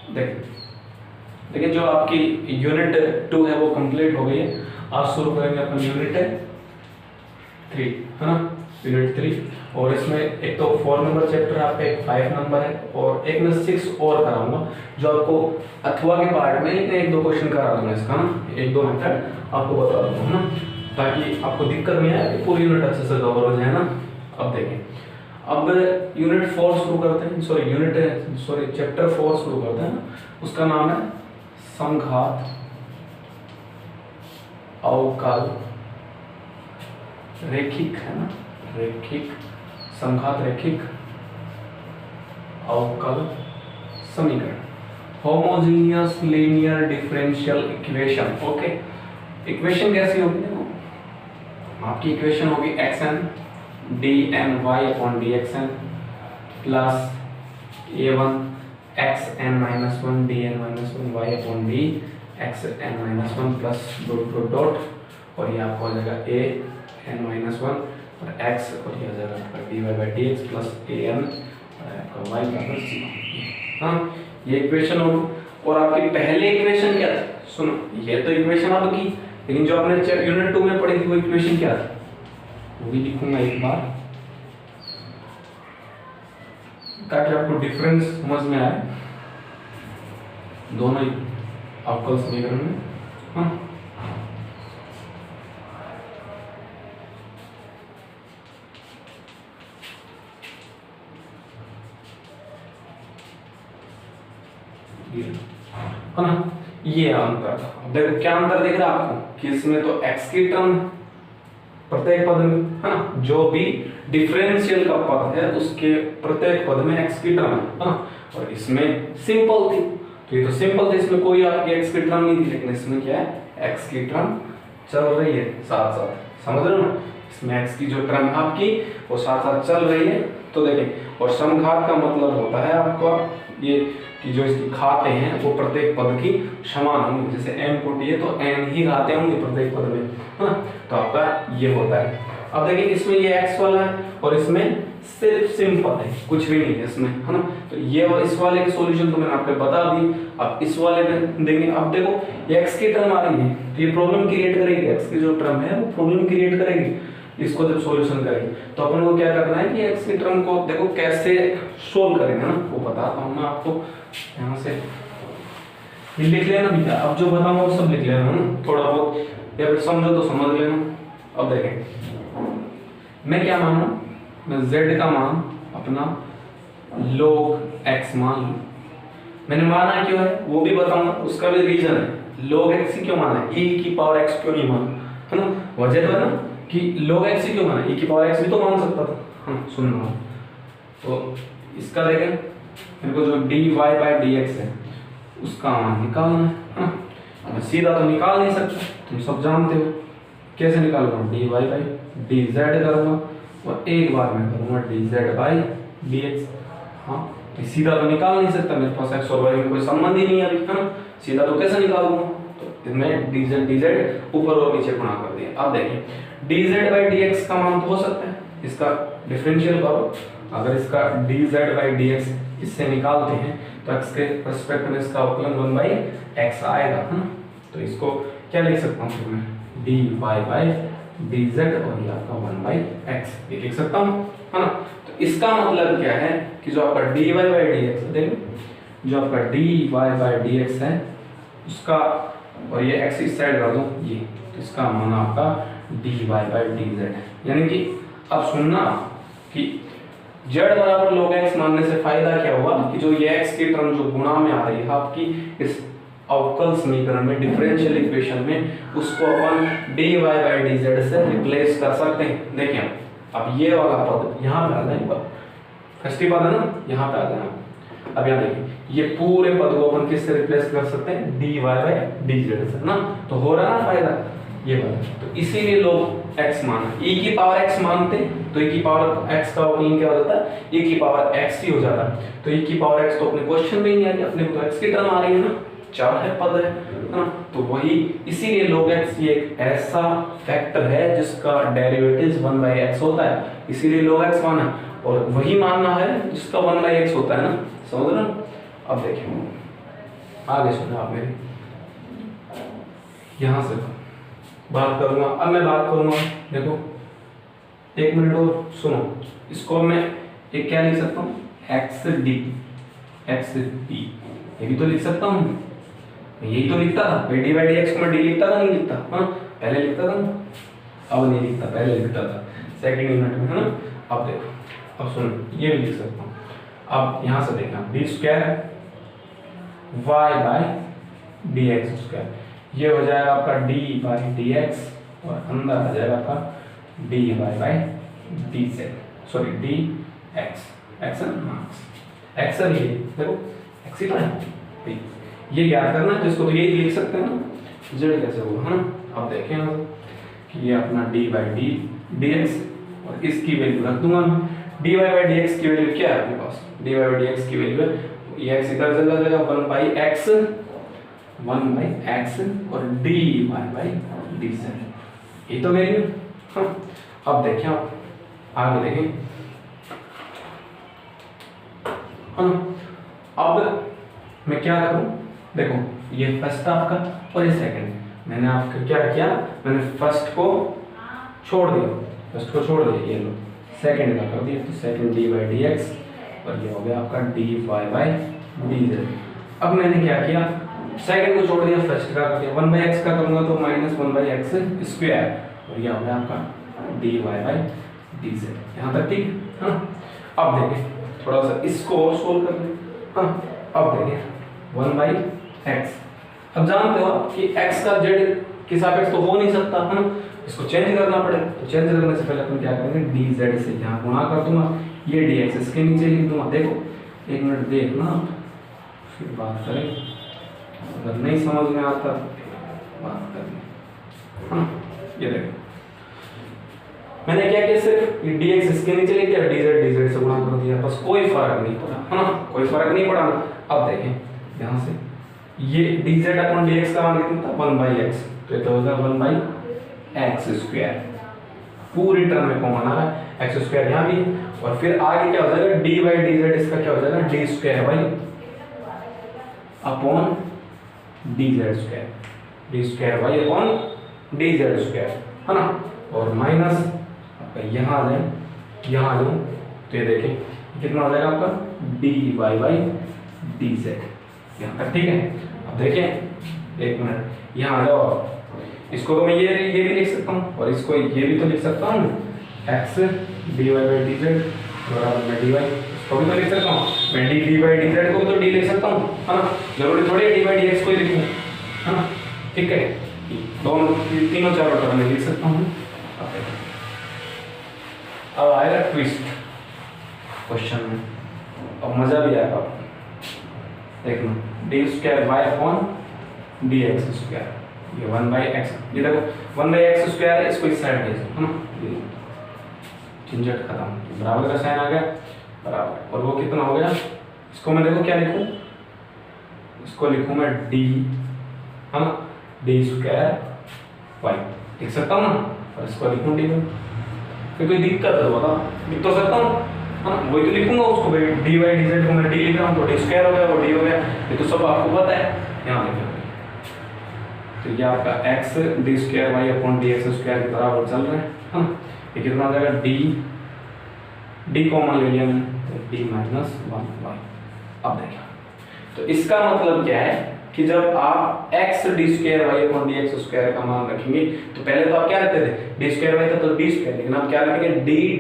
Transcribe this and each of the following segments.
देखिए देखिए जो आपकी यूनिट 2 है वो कंप्लीट हो गई है। आज शुरू करेंगे अपन यूनिट 3, है ना, यूनिट 3। और इसमें एक तो 4 नंबर चैप्टर है आपका, एक 5 नंबर है, और एक मैं 6 और कराऊंगा जो आपको अथवा के पार्ट में एक दो क्वेश्चन करा दूंगा इसका ना, एक दो मेथड आपको बता दूंगा, है ना, ताकि आपको दिक्कत नहीं आए, पूरी यूनिट अच्छे से कवर हो जाए ना। अब देखिए, अब यूनिट 4 शुरू करते हैं, सॉरी चैप्टर 4 शुरू करते हैं। उसका नाम है संघात अवकल रेखिक, है ना, रेखिक संघात रेखिक अवकल समीकरण, homogeneous linear differential equation. Okay, equation कैसी होगी? देखो आपकी इक्वेशन होगी xn dny upon dxn plus a1 xn minus 1 dn minus 1 y upon d xn minus 1 plus dot dot dot, और ये आपको आ जाएगा a n माइनस 1 और x, और ये आ जाएगा आपका dy by dx plus an और आपका y बराबर 0। हाँ, ये इक्वेशन होगी। और आपकी पहले इक्वेशन क्या था? सुनो, ये तो इक्वेशन आपकी, लेकिन जो आपने यूनिट 2 में पढ़ी थी वो इक्वेशन क्या थी वो भी लिखूंगा एक बार, ताकि आपको डिफरेंस समझ में आए दोनों अवकल समीकरण में। हाँ, है ना, ये अंतर। देखो क्या अंतर दिख रहा है आपको कि इसमें तो x की टर्म प्रत्येक पद में, है ना, जो भी डिफरेंशियल का पद है उसके प्रत्येक पद में x की टर्म है ना, और इसमें सिंपल थी, तो ये तो सिंपल थी, इसमें कोई आपकी x की टर्म नहीं थी, लेकिन इसमें क्या है, x की टर्म चल रही है साथ साथ, समझ रहे हो ना, इसमें x की जो टर्म है आपकी वो साथ साथ चल रही है। तो देखिए, और समघात का मतलब होता है आपका ये कि जो इसकी घातें हैं वो प्रत्येक पद की समान होंगी, जैसे n कोटि है तो n ही घातें होंगी प्रत्येक पद में, हाँ, तो आपका ये होता है। अब देखिए इसमें ये x वाला है और इसमें सिर्फ सिंपल है, कुछ भी नहीं है इसमें, है ना, तो ये इस वाले की सॉल्यूशन तो मैंने आपको बता दी। अब इस वाले में देंगे, अब देखो ये x की टर्म आ रही है तो ये प्रॉब्लम क्रिएट करेगी, x की जो टर्म है वो प्रॉब्लम क्रिएट करेगी इसको जब सॉल्यूशन करेंगे। तो अपन को क्या करना है कि x की टर्म को देखो कैसे सोल्व करेंगे ना, वो बताता हूँ मैं आपको। यहाँ से ये लिख लेना भैया, अब जो बताऊंगा वो सब लिख लेना, थोड़ा बहुत या फिर समझो तो समझ लेना। अब देखें मैं क्या मानू, मैं z का मान अपना log x मान लूं। मैंने माना क्यों है वो भी बताऊंगा, उसका भी रीजन है। log x ही क्यों माना है, e की पावर x क्यों नहीं माना, है ना, वजह तो है ना कि log x ही क्यों माना, e की पावर x भी तो मान सकता था। हाँ सुनना, तो इसका देखें मेरे को जो dy बाई dx है उसका मान निकालना है ना। अब सीधा तो निकाल नहीं सकता, तुम सब जानते हो कैसे निकालूंगा, dy बाई dz करूंगा और एक बार मैं करूंगा dz बाई dx। हाँ, सीधा तो निकाल नहीं सकता, मेरे पास x और y में कोई संबंध ही नहीं है अभी, है ना, सीधा तो कैसे निकालूंगा, तो इसमें dz ऊपर और नीचे गुणा कर दिया। अब देखिए dz बाई dx का मान तो हो सकता है, इसका डिफरेंशियल करो, अगर इसका dz बाई dx इससे निकालते हैं तो x के रिस्पेक्ट में इसका अवकलन 1 बाई x आएगा, है ना, तो इसको क्या लिख सकता हूँ फिर मैं dy बाई dz और ये आपका 1 बाई x ये लिख सकता हूँ, है ना। तो इसका मतलब क्या है कि जो आपका dy बाई dx देखो, जो आपका dy बाई dx है उसका, और ये x इस साइड कर दूं ये, तो इसका मान आपका dy बाई dz है। यानी कि अब सुनना कि z बराबर log x मानने से फायदा क्या हुआ कि जो ये x की टर्म जो गुणा में आ रही है आपकी इस अवकल समीकरण में, डिफरेंशियल इक्वेशन में, उसको अपन dy बाई dz से रिप्लेस कर सकते हैं। देखिए अब ये वाला पद यहाँ पे आ जाएगा, फर्स्ट पद है ना, यहाँ पे आ जाएगा। अब यहाँ देखिए ये पूरे पद को अपन किससे रिप्लेस कर सकते हैं, dy बाई dz से ना, तो हो रहा है फायदा ये वाला। तो इसीलिए लोग x माना, e की पावर x मानते तो e की पावर x का अवकलन क्या हो जाता है, e की पावर x ही हो जाता है। तो e की पावर x तो अपने क्वेश्चन में ही नहीं आ रही, अपने को तो x की टर्म आ रही है ना, चार है पद है ना, तो वही इसीलिए log x ये एक ऐसा फैक्टर है जिसका डेरिवेटिव 1 बाई x होता है, इसीलिए log x माना, और वही मानना है जिसका 1 बाई x होता है ना, समझ रहे हो। अब देखिए आगे सुनो आप मेरी, यहां से बात करूंगा। अब मैं बात करूंगा, देखो 1 मिनट और सुनो, इसको मैं एक क्या लिख सकता हूँ, एक्स डी, ये भी तो लिख सकता हूँ, यही तो लिखता था भाई, डी बाई डी एक्स को मैं डी लिखता था, नहीं लिखता, हाँ पहले लिखता था ना, अब नहीं लिखता, पहले लिखता था सेकंड यूनिट में, है ना। अब देखो, अब सुनो, ये भी लिख सकता हूँ। अब यहाँ से देखना, d square y by d x square, ये हो जाएगा आपका डी बाई डी एक्स, और अंदर आ जाएगा आपका d y by d z, sorry d x, x x ये देखो एक्स ही तो है, ये याद करना है, जिसको तो यही लिख सकते हैं ना, जेड कैसे होगा, है ना। अब देखें यहाँ कि ये अपना d by d d x, और इसकी वैल्यू रख दूंगा मैं, d y by d x की वैल्यू क्या है अपने पास, d y by d x की वैल्यू है, ये एक्स इधर चला जाएगा 1 बाई एक्स और d y by d z, ये तो वैल्यू, हाँ। अब देखें, आप आगे देखें, हाँ। अब मैं क्या करूं, देखो ये फर्स्ट आपका और ये सेकंड, मैंने आपका क्या किया, मैंने फर्स्ट को छोड़ दिया, ये लो सेकंड का कर दिया, तो second d by d x, और ये हो गया आपका d y by d z. अब मैंने क्या किया, सेकंड को छोड़ दिया, फर्स्ट का कर दिया, 1 बाई एक्स का करूंगा तो माइनस 1 बाई एक्स स्क्वायर, और ये हो गया आपका d y by d z, यहाँ तक ठीक है, हाँ। अब देखिए थोड़ा सा इसको और सोल्व कर लें, हाँ। अब देखिए 1 बाई एक्स, अब जानते हो कि x का z के सापेक्ष तो हो नहीं सकता, है ना, इसको चेंज करना पड़ेगा, तो चेंज करने से पहले अपन क्या करेंगे, dz से यहाँ गुणा कर दूंगा, ये dx इसके नीचे लिख दूंगा, देखो 1 मिनट देखना, फिर बात करें, अगर नहीं समझ में आता तो बात करें, हाँ। ये देखो मैंने क्या किया, सिर्फ ये dx इसके नीचे लिख दिया, dz से गुणा कर दिया, बस कोई फर्क नहीं पड़ा, है ना, कोई फर्क नहीं पड़ा। अब देखें यहाँ से, ये dz अपॉन dx का मान कितना था, 1 बाई एक्स, तो ये तो होगा 1 बाई एक्स स्क्वायर, पूरी टर्म में कॉमन आ रहा है, एक्स स्क्वायर यहाँ भी, और फिर आगे क्या हो जाएगा, डी बाई डी जेड, इसका क्या हो जाएगा, D square by upon D Z square, d square by upon D Z square, है ना, और माइनस आपका यहाँ आ जाए, यहाँ आ जाऊँ तो ये देखें कितना हो जाएगा आपका d y by d z, यहाँ तक ठीक है। अब देखें 1 मिनट, यहाँ आ जाओ, इसको तो मैं ये भी लिख सकता हूँ, और इसको ये भी तो लिख सकता हूँ, x d y by d z बराबर में डी वाई, इसको भी तो लिख सकता हूँ मैं, डी बाई डी जेड को तो डी लिख सकता हूँ, है ना, जरूरी थोड़ी है डी बाई डी एक्स को ही लिखूँ, है ना, ठीक है, दोनों तीनों चारों टर्म में लिख सकता हूँ। अब आएगा ट्विस्ट क्वेश्चन में, अब मजा भी आएगा आपको, देखना d square y upon d x square, ये 1 बाई एक्स, ये देखो 1 बाई एक्स स्क्वायर है, इसको इस साइड भेज दो, है ना, झंझट खत्म, बराबर का साइन आ गया, बराबर, और वो कितना हो गया, इसको मैं देखो क्या लिखूं, इसको लिखूं मैं डी, है ना, डी स्क्वायर वाई लिख सकता हूँ ना, और इसको लिखूं डी वाई, फिर कोई दिक्कत है बता, लिख तो सकता हूँ, है ना, वही तो लिखूंगा उसको, भाई डी वाई डी जेड को मैं डी लिख रहा हूँ, तो डी स्क्वायर हो गया, वो डी हो गया, ये तो सब आपको पता है, यहाँ देखो, तो ये आपका x d square y upon d x square के बराबर चल रहा है ना, ये कितना हो जाएगा, डी कॉमन ले लिया मैंने, तो डी माइनस 1 वाई। अब देखिए, तो इसका मतलब क्या है कि जब आप x d square y upon d x square का मान रखेंगे, तो पहले तो आप क्या रखते थे, डी स्क्वायर वाई था तो डी स्क्वायर, लेकिन आप क्या रखेंगे,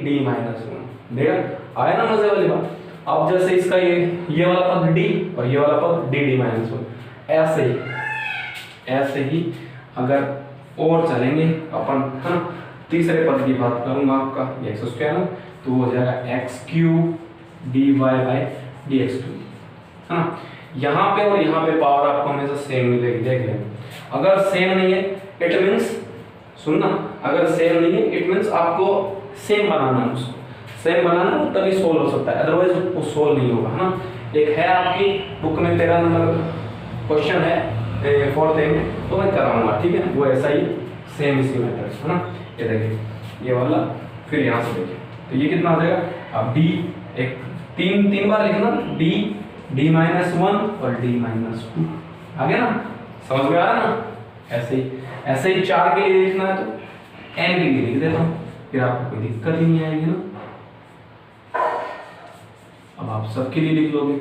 डी माइनस 1, देखा आया ना मजे वाली बात। अब जैसे इसका ये वाला पद डी और ये वाला पद डी माइनस 1, ऐसे ही अगर और चलेंगे अपन, है ना, तीसरे पद की बात करूंगा आपका, ये एक्स स्क्वायर है, तो हो जाएगा x cube d y by d x cube, है ना, यहाँ पे और यहाँ पे पावर आपको हमेशा सेम मिलेगी, देख लें, अगर सेम नहीं है इट मीन्स, सुनना, अगर सेम नहीं है इट मीन्स आपको सेम बनाना है, उसको सेम बनाना है तभी सोल्व हो सकता है, अदरवाइज वो सोल्व नहीं होगा, है ना। एक है आपकी बुक में 13 नंबर क्वेश्चन है फोर्थ में, तो मैं कराऊंगा, ठीक है, वो ऐसा ही सेम इसी मेथड से, है ना, ये देखिए ये वाला, फिर यहाँ से देखिए, तो ये कितना आ जाएगा, अब डी एक तीन बार लिखना, डी माइनस 1 और डी माइनस 2, आ गया ना, समझ में आ रहा ना। ऐसे ही 4 के लिए लिखना है तो n के लिए लिख देता हूँ, फिर आपको कोई दिक्कत ही नहीं आएगी ना। अब आप सबके लिए लिख लोगे,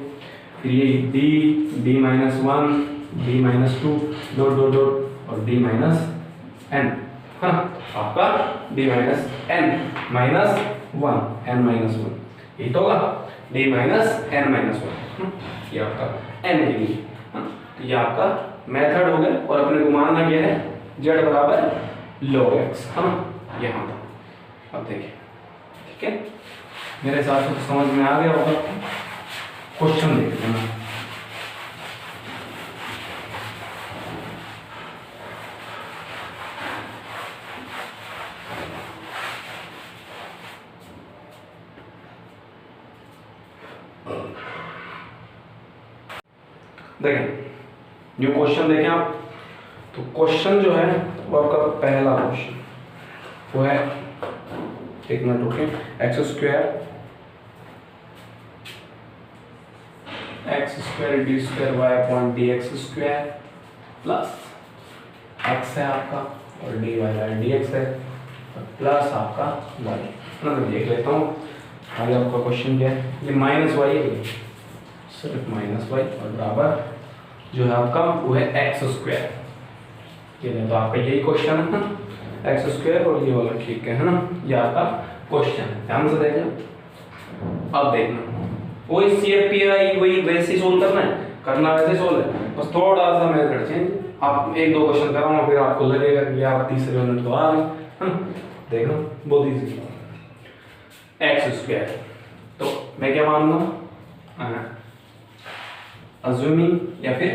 फिर ये d -1 d -2 dot dot dot और d n, हाँ आपका d -n -1 n -1 ये तो होगा d -n -1, ये आपका n के लिए, तो ये आपका मेथड हो गया। और अपने को मानना क्या है, z बराबर log x, हाँ यहाँ पर। अब देखिए, ठीक है, मेरे हिसाब से तो समझ में आ गया होगा। क्वेश्चन देख लेना। देखें, न्यू क्वेश्चन देखें आप। तो क्वेश्चन जो है वो आपका पहला क्वेश्चन वो है, एक मिनट रुके, x square d square y upon d x square plus x है आपका और d y by d x है प्लस आपका y। मैं देख लेता हूँ आगे आपका क्वेश्चन क्या है। ये माइनस वाई है, सिर्फ माइनस वाई, और बराबर जो है आपका वो है एक्स स्क्वायर। ये तो आपका यही क्वेश्चन है ना, एक्स स्क्वायर और ये वाला ठीक है ना, ये आपका क्वेश्चन है, ध्यान से देखना। अब देखना वही CFPI वही वैसे ही सोल्व करना वैसे सोल्व है, बस थोड़ा सा मेथड चेंज। आप 1-2 क्वेश्चन कराऊंगा फिर आपको लगेगा कि यार तीसरे मिनट तो आ गए। देखना बहुत इजी, एक्स स्क्वायर तो मैं क्या मानूंगा, अज्यूमिंग या फिर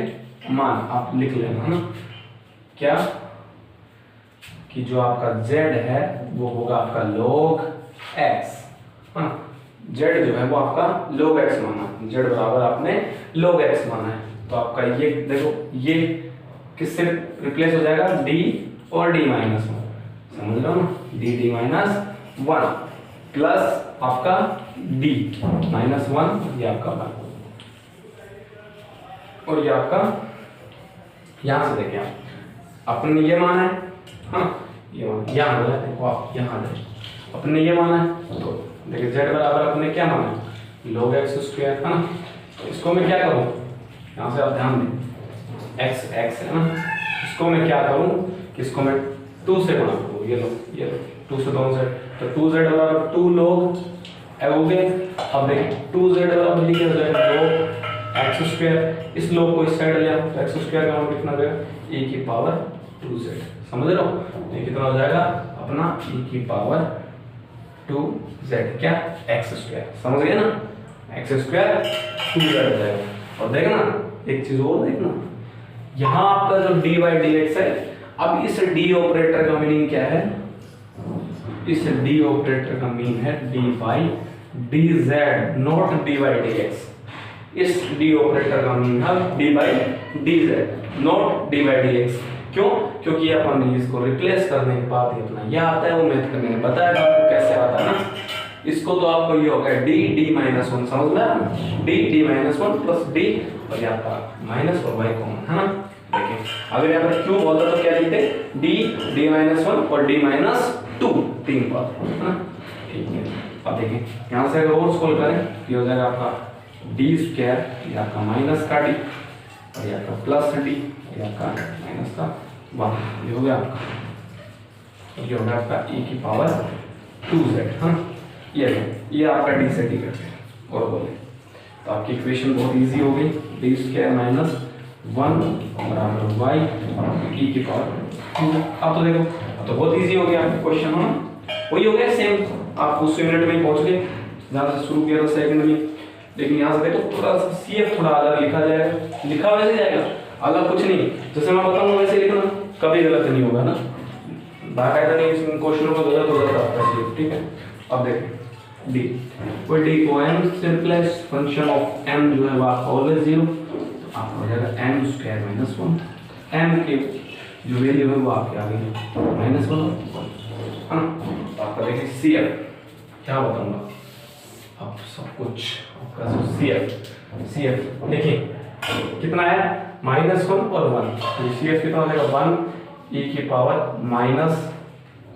मान आप लिख लेना है ना, क्या कि जो आपका z है वो होगा आपका log x, हाँ z जो है वो आपका log x माना, z बराबर आपने log x माना है। तो आपका ये देखो ये किससे रिप्लेस हो जाएगा, d और d -1, समझ लो ना, d -1 प्लस आपका d -1, ये आपका 1 और ये आपका, यहां से देखें आप, अपने ये माना है, हाँ ये माना, यहाँ देखो आप, यहाँ देखो अपने ये माना है, तो देखिए z बराबर अपने क्या माना है, log x स्क्वायर, है ना। तो इसको मैं क्या करूँ, यहाँ से आप ध्यान दें, x है ना, इसको मैं क्या करूँ कि इसको मैं 2 से गुणा करूँ, ये लो 2 से 2 से, तो 2z बराबर 2 log हो गए। अब देखिए 2z बराबर लिखे हो जाएगा log x स्क्वायर, इस log को इस साइड ले आओ, x स्क्वायर का मान कितना हो जाएगा, e की पावर 2z, समझ रहे हो। तो ये कितना हो जाएगा अपना e की पावर 2z, क्या x स्क्वायर, समझ गए ना, x स्क्वायर 2z हो जाएगा। और देखना एक चीज और देखना, यहाँ आपका जो dy dx है, अब इस d ऑपरेटर का मीनिंग क्या है, इस d ऑपरेटर का मीन है dy dz not dy dx। इस d ऑपरेटर का मीन है dy dz not dy dx। क्यों, क्योंकि अपन ने इसको रिप्लेस करने के बाद ही अपना ये आता है, वो मेथड मैंने बताया था आपको कैसे आता है ना। इसको तो आपको ये होगा d -1, समझ में आया, d -1 प्लस d और ये आपका माइनस और y कॉमन है ना। देखिए अगर यहाँ पर क्यूब होता तो क्या लिखते, d -1 और d -2, 3 पद है ना, ठीक है। अब देखिए यहाँ से अगर और सोल्व करें, ये हो जाएगा आपका d स्क्वायर, ये आपका माइनस का d और ये आपका प्लस d, ये आपका माइनस का 1, ये हो गया आपका, ये हो गया आपका e की पावर 2z, हाँ ये आपका d से d करते हैं और बोले तो आपकी इक्वेशन बहुत इजी हो गई, d स्क्वायर माइनस 1 बराबर y e की पावर 2। अब तो देखो अब तो बहुत इजी हो गया आपका क्वेश्चन, हाँ वही हो गया सेम, आप उस यूनिट में पहुंच गए जहाँ से शुरू किया था सेकंड में। लेकिन यहाँ से देखो थोड़ा सा CF थोड़ा अलग लिखा जाएगा, लिखा वैसे जाएगा, अलग कुछ नहीं, जैसे मैं बताऊंगा वैसे लिखना, कभी गलत नहीं होगा ना, बाकायदा नहीं इस क्वेश्चनों को गलत हो जाता है, ठीक है। अब देखिए d वो d को m से रिप्लेस, फंक्शन ऑफ m जो है वो आपका ऑलवेज 0, तो आपका हो जाएगा m स्क्वायर माइनस 1, m की जो वैल्यू है वो आपके आ गई -1, है ना। आपका देखिए CF क्या बताऊंगा, अब सब कुछ आपका जो CF देखिए कितना है -1 और 1, तो CF कितना हो जाएगा 1 e की पावर माइनस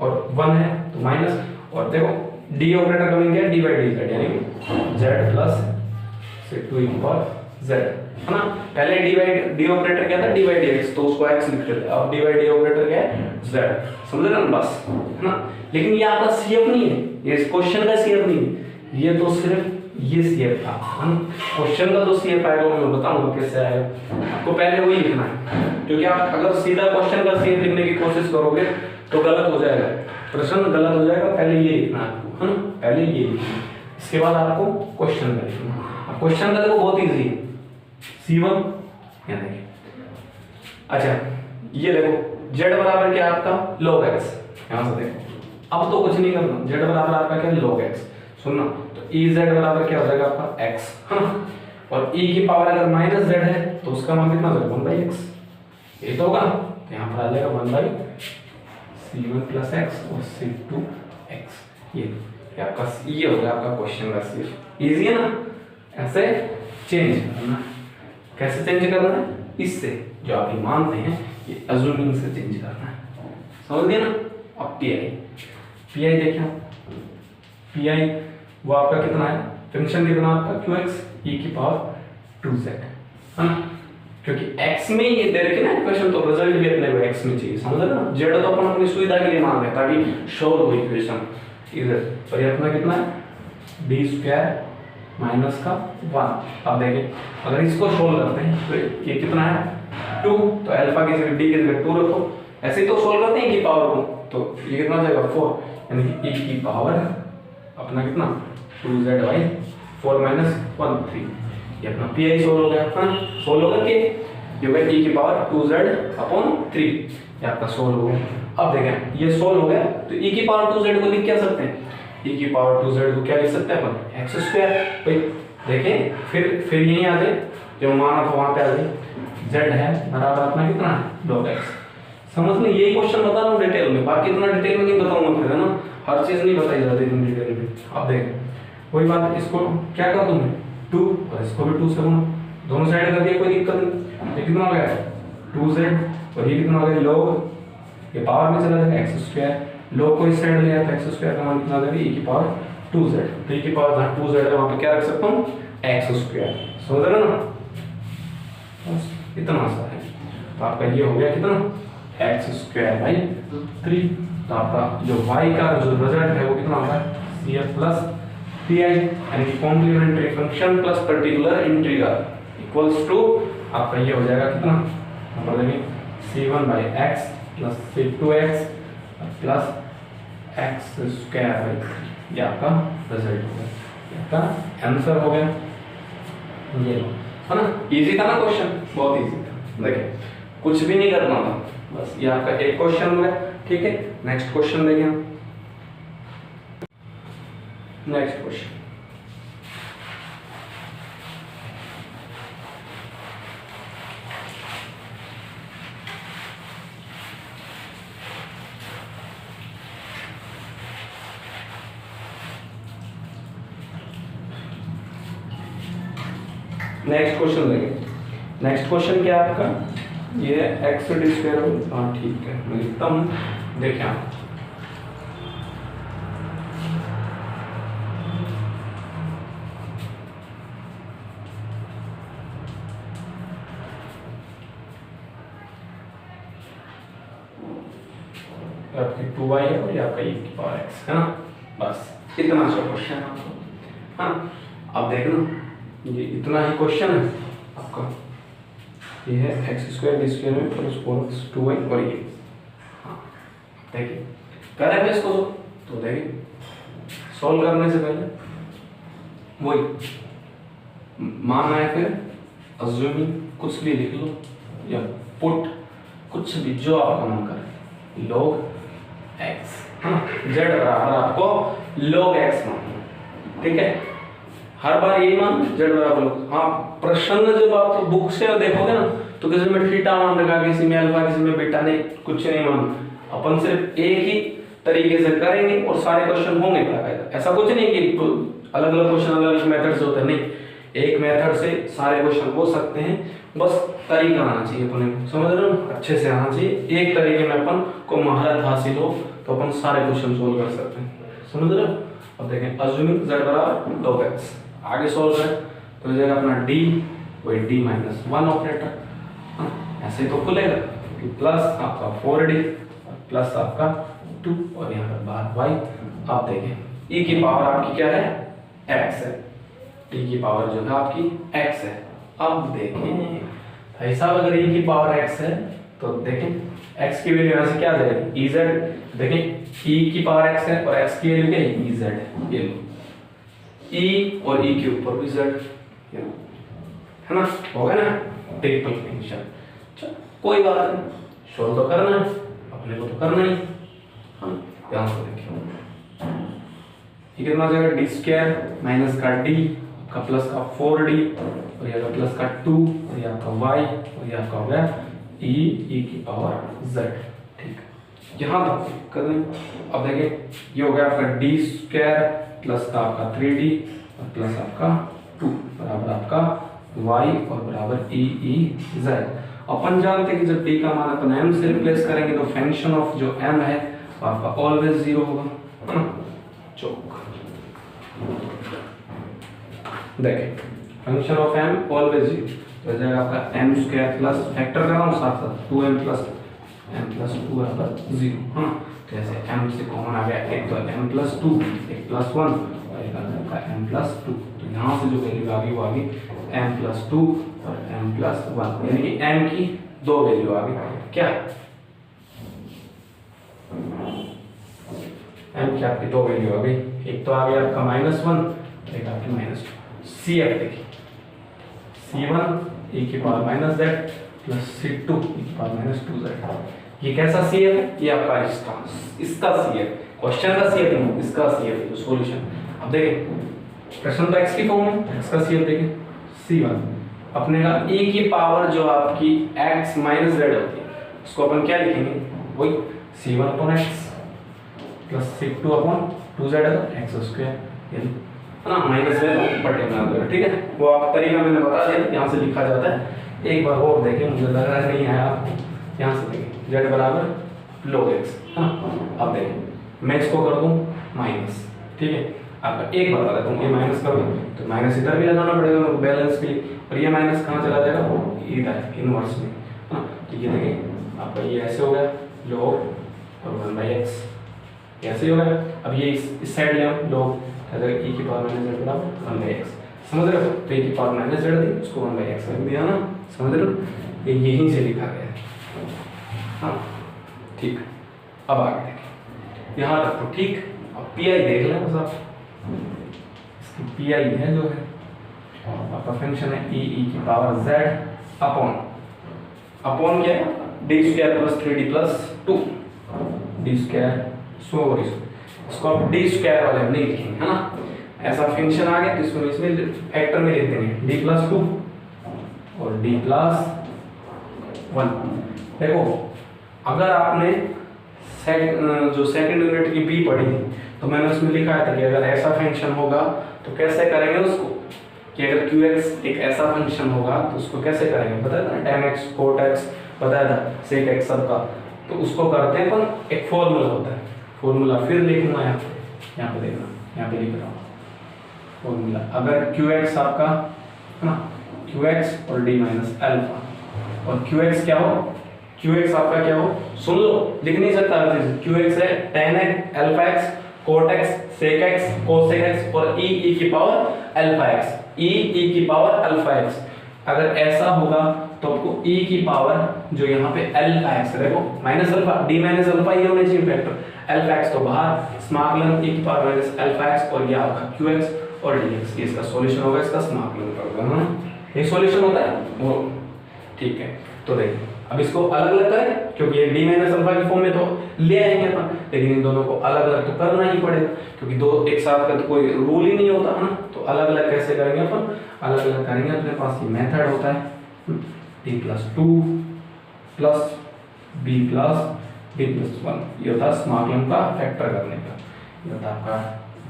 और 1 है तो माइनस, और देखो डी ऑपरेटर कमिंग है डी बाई डी जेड, यानी जेड प्लस से 2 e की पावर जेड, है ना। पहले डी ऑपरेटर क्या था डी बाई डी एक्स, तो उसको एक्स लिखते थे, अब डी बाई डी ऑपरेटर क्या है जेड, समझ रहे ना बस, है ना। लेकिन ये आपका सीएफ नहीं है, ये इस क्वेश्चन का सीएफ नहीं है, ये तो सिर्फ ये सीएफ था, है ना। क्वेश्चन का तो सीएफ आएगा वो मैं बताऊंगा कैसे आएगा, आपको पहले वही लिखना है, क्योंकि आप अगर सीधा क्वेश्चन का सीएफ लिखने की कोशिश करोगे तो गलत हो जाएगा, प्रश्न गलत हो जाएगा। पहले ये लिखना है आपको, है ना, पहले ये लिखना, इसके बाद आपको क्वेश्चन का लिखना। क्वेश्चन का देखो बहुत इजी है, C1 यहाँ देखिए, अच्छा ये देखो z बराबर क्या आपका log x, यहाँ से देखो अब तो कुछ नहीं करना, z बराबर आपका क्या है log x, सुनना तो ez बराबर क्या हो जाएगा आपका x, है ना, और e की पावर अगर -z है तो उसका मान कितना होगा 1/x, ये तो होगा, तो यहाँ पर आ जाएगा 1/c1 + x और c2x, ये आपका ये होगा आपका क्वेश्चन का सिर्फ, इजी है ना। ऐसे चेंज करना, कैसे चेंज करना है, इससे जो आप ये मानते हैं ये अज्यूमिंग से चेंज करना है, समझ गए ना। अब पी आई देखिए, पी आई वो आपका कितना है, फंक्शन कितना आपका qx e की पावर 2z, है ना, क्योंकि x में ये दे रखे ना इक्वेशन, तो रिजल्ट भी अपने को x में चाहिए, समझ रहे ना। z तो अपन अपनी सुविधा के लिए मान रहे हैं ताकि सॉल्व हो इक्वेशन इधर, और ये अपना कितना है d² माइनस का 1। अब देखिए अगर इसको सोल्व करते हैं तो ये कितना है 2, तो अल्फा की जगह डी की जगह 2 रखो, ऐसे ही तो सोल्व करते हैं की पावर को, तो ये कितना हो जाएगा 4, यानी कि e की पावर अपना कितना 2z/4 - 1 3, ये अपना पी आई सोल्व हो गया, हाँ सोल्व होकर के ये होगा e की पावर 2z/3, ये आपका सोल्व हो गया। अब देखें ये सोल्व हो गया तो e की पावर 2z को लिख क्या सकते हैं, e की पावर 2z को क्या लिख सकते हैं अपन x², भाई देखें फिर यहीं आ जाए जो माना था वहां पे आ जाए, z है बराबर अपना कितना है log x, समझ में, यही क्वेश्चन बता रहा हूँ डिटेल में, बाकी इतना डिटेल में नहीं बताऊंगा फिर, है ना, हर चीज नहीं बताई जाती इतनी डिटेल में। अब देखें वही बात, इसको क्या कर दूं मैं 2 और इसको भी 2 से गुणा, दोनों साइड कर दिया कोई दिक्कत नहीं, ये कितना हो गया 2z और ये कितना हो गया log, ये पावर में चला जाएगा x², log को इस साइड ले आता है x² का मान कितना आ जाएगा e की पावर 2z, तो e की पावर जहाँ 2z है वहाँ पे क्या रख सकता हूँ x², समझ रहे ना, बस इतना सा है। तो आपका ये हो गया कितना x²/3, तो आपका जो y का जो रिजल्ट है वो कितना होगा CF + PI, यानी कि complementary function plus particular integral equals to आपका ये हो जाएगा कितना, नंबर देंगे C1/x + C2x प्लस x²/3, ये आपका रिजल्ट हो गया, आपका आंसर हो गया, ये है ना, इजी था ना क्वेश्चन, बहुत इजी था, देखिए कुछ भी नहीं करना था, बस ये आपका एक क्वेश्चन हो गया, ठीक है। नेक्स्ट क्वेश्चन देखिए हम, नेक्स्ट क्वेश्चन नेक्स्ट क्वेश्चन क्या है आपका, ये x², हाँ ठीक है मैं लिखता हूँ, देखिए आप आपकी 2y है और ये आपका e की पावर x है ना, बस इतना सा क्वेश्चन है आपको, हाँ अब देखना ये इतना ही क्वेश्चन है आपका, ये है x² d² में प्लस 2y और ये, हाँ देखिए करेंगे इसको, तो देखिए सॉल्व करने से पहले वही मानना है, फिर अज्यूमिंग कुछ भी लिख लो या पुट कुछ भी जो आपका मन करे, log x, हाँ z बराबर आपको log x मानना, ठीक है, हर बार यही मान z बराबर log, हाँ प्रश्न जब आप बुक से देखोगे ना तो किसी में थीटा मान रखा, किसी में अल्फा, किसी में बीटा, नहीं कुछ नहीं मान, अपन सिर्फ एक ही तरीके से करेंगे और सारे क्वेश्चन होंगे बाकायदा, ऐसा कुछ नहीं कि अलग अलग क्वेश्चन अलग अलग मेथड से होते हैं, नहीं एक मेथड से सारे क्वेश्चन हो सकते हैं बस तरीका आना चाहिए अपने को, समझ रहे हो, अच्छे से आना चाहिए। एक तरीके में अपन को महारत हासिल हो तो अपन सारे क्वेश्चन सोल्व कर सकते हैं, समझ रहे हो। अब देखें अज्यूमिंग z बराबर log x, आगे सोल्व करें तो हो जाएगा अपना d वही d माइनस 1 ऑपरेटर, ऐसे ही तो खुलेगा प्लस आपका 4d प्लस आपका 2 और यहाँ पर बाहर y। आप देखें e की पावर आपकी क्या है, x है, e की पावर जो है आपकी x है। अब देखें भाई साहब अगर e की पावर x है तो देखें x की वैल्यू यहाँ से क्या आ जाएगी ez। देखें e की पावर x है और x की वैल्यू क्या है ez है, ये लो e और e के ऊपर भी z है ना, हो गया ना ट्रिपल फंक्शन। चल कोई बात नहीं, सोल्व तो करना है अपने को, तो करना ही। हाँ यहाँ से देखिए ये कितना हो जाएगा, डी स्क्वायर माइनस का डी का प्लस का 4d और ये का प्लस का 2 और ये आपका y और ये आपका हो गया e की पावर z। ठीक है यहाँ तक कर दें। अब देखिए ये हो गया आपका डी स्क्वायर प्लस का आपका 3d और प्लस आपका 2 बराबर आपका y और बराबर e z। अपन जानते हैं कि जब d का मान अपन m से रिप्लेस करेंगे तो फंक्शन ऑफ जो m है वो आपका ऑलवेज 0 होगा। चौक देखिए फंक्शन ऑफ m ऑलवेज 0 तो हो जाएगा आपका m स्क्वायर प्लस फैक्टर कर रहा हूँ साथ साथ 2m प्लस 2 बराबर 0। हाँ तो ऐसे m से कॉमन आ गया, एक तो m प्लस 2 एक प्लस 1 और एक आपका m प्लस 2। तो यहाँ से जो वैल्यू आ गई वो आ गई m प्लस 2 और m प्लस 1, यानी कि m की दो वैल्यू आ गई। क्या m की आपकी दो वैल्यू आ गई, एक तो आ गया आपका -1 एक आपकी -2। CF देखिए C1 e की power minus z plus C2 e की पावर -2z। ये कैसा CF है, ये आपका इसका CF, क्वेश्चन का CF नहीं, इसका CF जो सॉल्यूशन। अब देखिए प्रश्न तो x की फॉर्म है, x का CF देखिए C1 अपने का e की पावर जो आपकी x माइनस z होती है उसको अपन क्या लिखेंगे, वही C1 upon x plus C2 upon 2z है तो x स्क्वायर है ना, माइनस z बटे में। ठीक है वो आप तरीका मैंने बता दिया, यहाँ से लिखा जाता है। एक बार और देखें, मुझे लग रहा है नहीं आया आपको। यहाँ से देखें z बराबर log x है ना। अब देखें मैं इसको कर दूँ माइनस, ठीक है आपका एक बता देता हूँ, ये माइनस कर दूँ तो माइनस इधर भी लगाना पड़ेगा मेरे को बैलेंस के लिए, और ये माइनस कहाँ चला जाएगा, इधर इनवर्स में। हाँ तो ये देखें आपका ये ऐसे हो गया log और 1/x ऐसे हो गया। अब ये इस साइड ले हम log अगर e की पावर माइनस z बराबर 1/x, समझ रहे हो। तो e की पावर माइनस z थी उसको 1/x रख दिया ना, समझ रहे हो, ये यहीं से लिखा गया है। हाँ ठीक, अब आगे देखिए यहाँ तक तो ठीक। अब पी आई देख लें बस आप, इसकी पी आई है जो है आपका फंक्शन है e की पावर z अपॉन क्या है D square plus 3d plus 2 D square. Sorry इसको आप डी स्क्वायर वाले में नहीं लिखेंगे है ना, ऐसा फंक्शन आ गया तो इसको इसमें फैक्टर में लिख देंगे डी प्लस 2 और डी प्लस 1। देखो अगर आपने जो सेकंड यूनिट की बी पढ़ी थी तो मैंने उसमें लिखा था कि अगर ऐसा फंक्शन होगा तो कैसे करेंगे उसको, कि अगर qx एक ऐसा फंक्शन होगा तो उसको कैसे करेंगे बताया था, tan x cot x बताया था, sec x सबका। तो उसको करते हैं पर एक फॉर्मूला होता है, फॉर्मूला फिर लिखूंगा यहाँ पे देखना, यहाँ पे लिख रहा हूँ फॉर्मूला। अगर qx आपका है ना qx और d माइनस अल्फा और qx क्या हो, qx आपका क्या हो, सुन लो लिख नहीं सकता हर चीज। qx है tan x alpha x cot x sec x cosec x और e की पावर अल्फा x, e की पावर अल्फा x। अगर ऐसा होगा तो आपको e की पावर जो यहाँ पे अल्फा x देखो minus alpha d minus alpha ये होना चाहिए फैक्टर, अल्फा x तो बाहर स्मॉल e की पावर माइनस अल्फा x और ये आपका qx और dx, ये इसका सॉल्यूशन होगा, इसका स्मॉल कर दो ये सॉल्यूशन होता है वो। ठीक है तो देखिए अब इसको अलग अलग करें क्योंकि ये d माइनस अल्फा की फॉर्म में तो ले आएंगे अपन, लेकिन इन दोनों को अलग अलग तो करना ही पड़ेगा क्योंकि दो एक साथ का तो कोई रूल ही नहीं होता है ना। तो अलग अलग कैसे करेंगे अपन, अलग अलग करेंगे, अपने पास ये मेथड होता है d plus 2 plus b plus 1, ये होता है स्मॉल का फैक्टर करने का, ये होता है आपका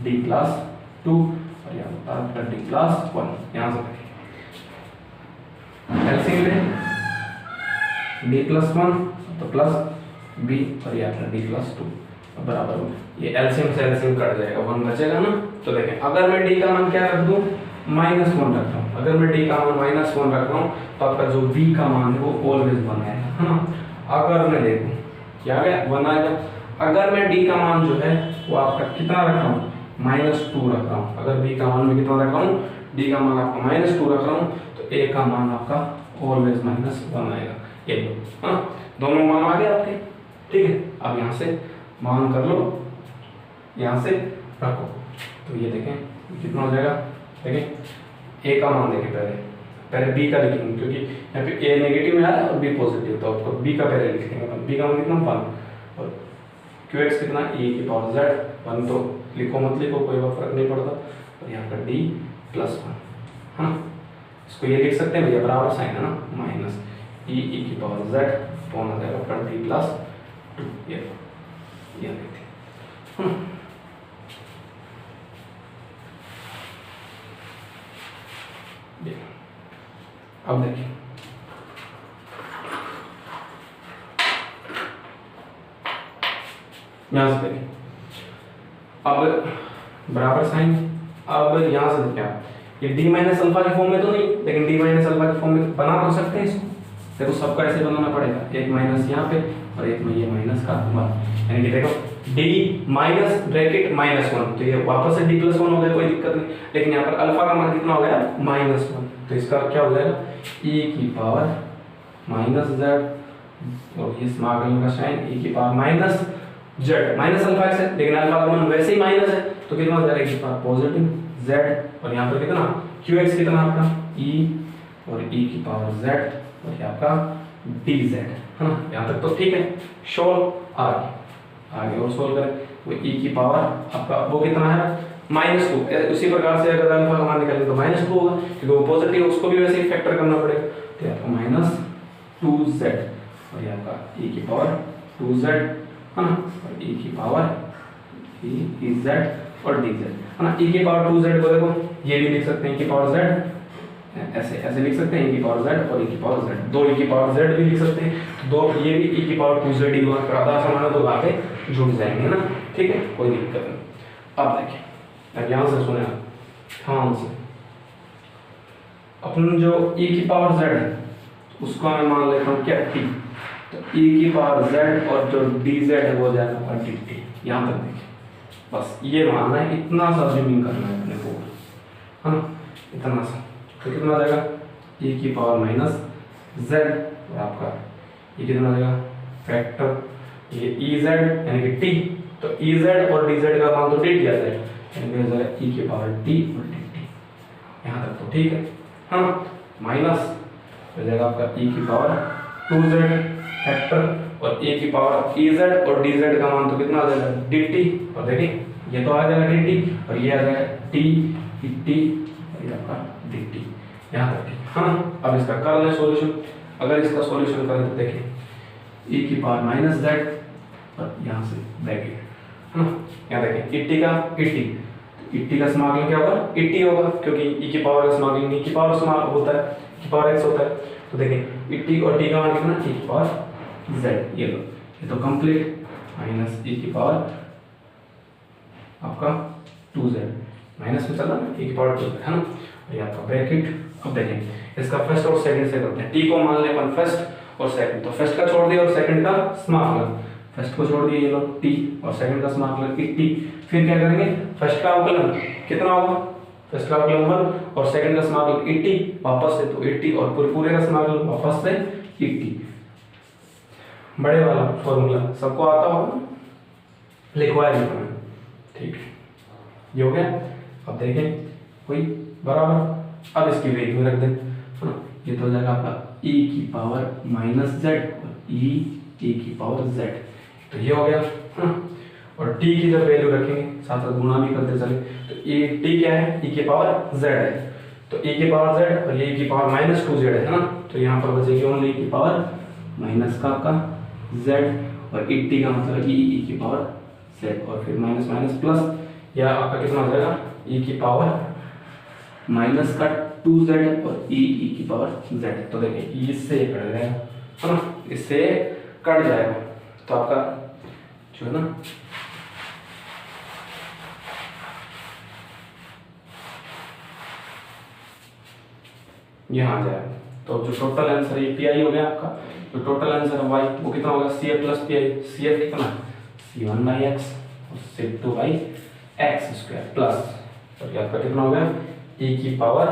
d प्लस 2 और ये होता है आपका d प्लस 1। यहाँ से एलसीएम ले डी प्लस वन तो प्लस बी और ये आपका डी प्लस टू बराबर में, ये एलसीएम से एलसीएम कट जाएगा, वन बचेगा ना। तो देखें अगर मैं डी का मान क्या रख दूं, माइनस वन रख रहा हूँ, अगर मैं डी का मान माइनस वन रख रहा हूँ तो आपका जो बी का मान है वो ऑलवेज वन आएगा, है ना। अगर मैं देखूँ क्या गया, वन आएगा। अगर मैं डी का मान जो है वो आपका कितना रख रहा हूँ, माइनस टू रख रहा हूँ। अगर बी का मान में कितना रख रहा हूँ, डी का मान आपका माइनस टू रख रहा हूँ, तो ए का मान आपका ऑलवेज माइनस वन आएगा। ये लो, हाँ दोनों मान आ गए आपके, ठीक है। अब यहाँ से मान कर लो, यहाँ से रखो, तो ये देखें कितना हो जाएगा। देखें ए का मान देखें, पहले बी का लिखेंगे क्योंकि यहाँ पे ए नेगेटिव में आ रहा है और बी पॉजिटिव, तो आपको बी का पहले लिख देंगे। बी का मान कितना, वन, और क्यू एक्स कितना, ए की पावर जेड वन, तो लिखो मत लिखो कोई फर्क नहीं पड़ता। और यहाँ पर डी प्लस वन, है ना। इसको ये लिख सकते हैं भैया, बराबर साइन है ना, माइनस ई की पावर जेड पौन आ जाएगा पर डी प्लस टू, ये लिखते हैं। अब देखिए यहां से देखिए, अब बराबर साइन, अब यहां से देखिए आप, ये डी माइनस अल्फा के फॉर्म में तो नहीं, लेकिन डी माइनस अल्फा के फॉर्म में बना तो सकते हैं इसको। देखो सबका ऐसे बनाना पड़ेगा, एक माइनस यहाँ पे और एक में ये माइनस का वन, यानी कि देखो D minus bracket minus one, तो ये वापस से डी प्लस वन हो गया, कोई दिक्कत नहीं। लेकिन यहाँ पर अल्फा का मान कितना हो गया, माइनस वन, तो इसका क्या हो जाएगा, ई की पावर माइनस जेड, और ये स्मॉल का साइन ई की power minus Z, minus alpha x है, लेकिन अल्फा का मान वैसे ही माइनस है, तो कितना हो जाएगा, ई की पावर पॉजिटिव जेड, और यहाँ पर कितना क्यू एक्स कितना आपका ई, और ई की पावर जेड, और ये आपका डी जेड, है ना। यहाँ तक तो ठीक है। सोल्व आगे और सोल्व करें, वो ई की पावर आपका वो कितना है, माइनस टू। उसी प्रकार से अगर अल्फा का मान निकालें तो माइनस टू होगा, क्योंकि वो पॉजिटिव, उसको भी वैसे ही फैक्टर करना पड़ेगा, तो आपको माइनस टू जेड, और ये आपका ई की पावर टू जेड, है ना, और ई की पावर ई जेड और डी जेड, है ना। ई की पावर टू जेड को देखो ये भी लिख सकते हैं, ई की पावर जेड ऐसे लिख सकते हैं, ई की पावर जेड और ई की पावर जेड, दो ई की पावर जेड भी लिख सकते हैं, तो दो ये भी ई की पावर टू जेड ही होगा, आधा समान तो बातें जुड़ जाएंगे ना, ठीक है, कोई दिक्कत नहीं। अब देखिए, अब यहाँ से सुने आप ध्यान से, अपन जो ई की पावर जेड है उसको मैं मान लेता हूँ क्या, टी, तो ई की पावर जेड और जो डी जेड है वो जाएगा डी टी। यहाँ तक देखिए, बस ये मानना है, इतना सा जूमिंग करना है अपने को, है ना, इतना सा, तो कितना आ जाएगा, ई की पावर माइनस जेड, और आपका ये कितना आ जाएगा फैक्टर, ये ई जेड यानी कि टी, तो ई जेड और डी जेड का मान तो डी टी आ जाएगा, यानी कि हो जाएगा ई की पावर टी और डी टी। यहाँ तक तो ठीक है, हाँ, माइनस हो जाएगा आपका ई की पावर टू जेड फैक्टर, और ए की पावर ई जेड और डी जेड का मान तो कितना आ जाएगा, डी टी, और देखिए ये तो आ जाएगा डी टी, और ये आ जाएगा टी टी, और ये आपका डी टी। यहाँ तक ठीक, हाँ। अब इसका कर लें सॉल्यूशन, अगर इसका सॉल्यूशन करें तो देखिए ई की पावर माइनस जेड, और यहाँ से ब्रैकेट, है ना, यहाँ देखिए इट्टी का इट्टी, इट्टी का स्मॉल क्या होगा, इट्टी होगा, क्योंकि ई की पावर स्मॉल ई की पावर स्मॉल होता है, ई की पावर एक्स होता है, तो देखिए इट्टी और टी का मान कितना, ई की पावर जेड, ये लो, ये तो कंप्लीट, माइनस ई की पावर आपका टू जेड, माइनस में चला ना, ई की पावर टू, है ना, और ये आपका ब्रैकेट। अब देखें इसका फर्स्ट और सेकंड से करते हैं, टी को मान ले अपन फर्स्ट और सेकंड, तो फर्स्ट का छोड़ दिया और सेकंड का स्मॉल, फर्स्ट को छोड़ दिया ये लो टी, और सेकंड का स्मॉल टी, फिर क्या करेंगे, फर्स्ट का अवकलन कितना होगा, फर्स्ट का अवकलन 1 और सेकंड का स्मॉल 80 वापस से, तो 80 और पूरे का स्मॉल वापस से 80, बड़े वाला फॉर्मूला सबको आता होगा, लिखवाया लिखना, ठीक है, ये हो गया। अब देखें कोई बराबर, अब इसकी वैल्यू रख दें, ये तो हो जाएगा आपका e की पावर माइनस जेड और e की पावर z, तो ये हो गया, और t की जब वैल्यू रखेंगे साथ साथ गुणा भी करते चले, तो t क्या है, e की पावर z है, तो e की पावर z और ये e की पावर माइनस टू जेड है ना, तो यहाँ पर बचेगी ओनली e की पावर माइनस का z, और t का मतलब e की पावर z, और फिर माइनस माइनस प्लस, या आपका कितना हो जाएगा e की पावर माइनस का 2z और e की पावर z। तो देखिए इससे ये कट जाएगा, है ना, इससे कट जाएगा। तो आपका जो है ना यहाँ आ जाएगा। तो जो टोटल आंसर ये पी हो गया आपका, जो टोटल आंसर है y वो कितना होगा, c f plus p i. C f कितना, c1/x और c2/x² प्लस, तो ये आपका कितना हो गया, e की पावर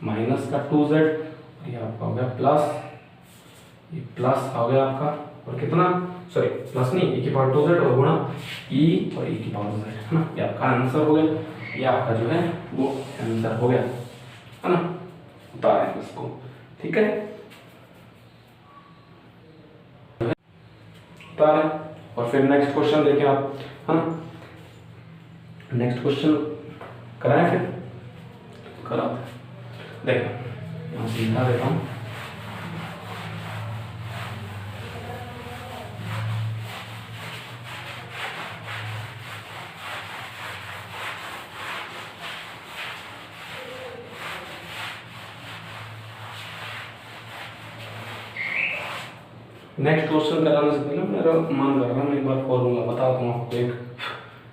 माइनस का 2z, और ये आपका हो गया प्लस, ये प्लस हो गया आपका, और कितना, सॉरी प्लस नहीं, e की पावर 2z और गुणा e और e की पावर z, है ना। ये आपका आंसर हो गया, ये आपका जो है वो आंसर हो गया, है ना। उतारें इसको, ठीक है, उतारें। और फिर नेक्स्ट क्वेश्चन देखें आप, है ना। नेक्स्ट क्वेश्चन कराएं, फिर करा देखो, यहाँ से लिखा देता हूँ। नेक्स्ट क्वेश्चन कराने से पहले मेरा मन कर रहा है मैं एक बार फॉर्मूला बता दूँ आपको। एक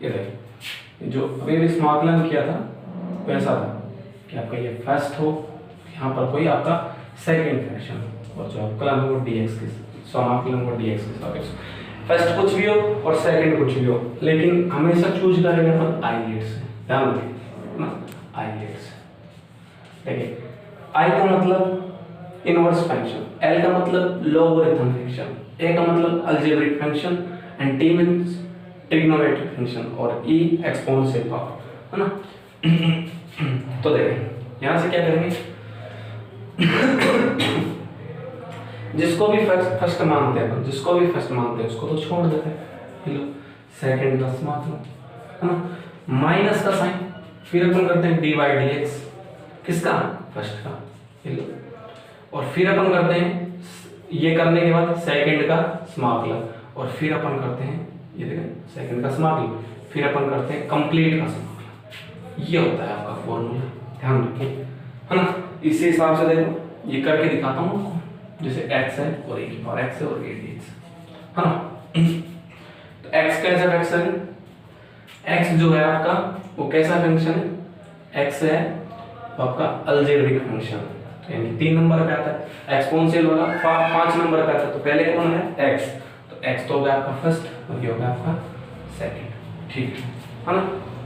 ये देखिए, जो अभी समाकलन किया था वैसा था कि आपका ये फर्स्ट हो, यहाँ पर कोई आपका सेकंड फ्रैक्शन, और जो आपका वो dx के समाकलन को dx के साथ, फर्स्ट कुछ भी हो और सेकंड कुछ भी हो, लेकिन हमेशा चूज करेंगे अपन आइलेट से, ध्यान रखिए ना, आइलेट से। देखिए आई का मतलब इनवर्स फंक्शन, एल का मतलब लोगरिथम फंक्शन, ए का मतलब algebraic function, and T means trigonometric function, और ई एक्सपोनेंशियल पावर, है ना। तो देखिए यहां से क्या करेंगे, जिसको भी फर्स्ट मानते हैं, जिसको भी फर्स्ट मानते हैं उसको तो छोड़ देते हैं। लो सेकंड का मतलब, है ना, माइनस का साइन, फिर अपन करते हैं डी बाई डी एक्स, किसका, फर्स्ट का, लो, और फिर अपन करते हैं ये करने के बाद सेकंड का समाकलन, और फिर अपन करते हैं ये देखें सेकंड का समाकलन, फिर अपन करते हैं कंप्लीट का समाकलन। ये होता है आपका फॉर्मूला, ध्यान रखिए, है ना। इसी हिसाब से देखो ये करके दिखाता हूँ आपको, जैसे x है और e की पावर x है और a dx, है ना। तो x कैसा फंक्शन है, x जो है आपका वो कैसा फंक्शन है, x है तो आपका अलजेब्रिक फंक्शन, यानी 3 नंबर पे आता है, एक्सपोनेंशियल वाला 5 नंबर पे आता है। तो पहले कौन है, x, तो x तो हो गया आपका फर्स्ट और ये हो गया आपका सेकंड, ठीक है ना।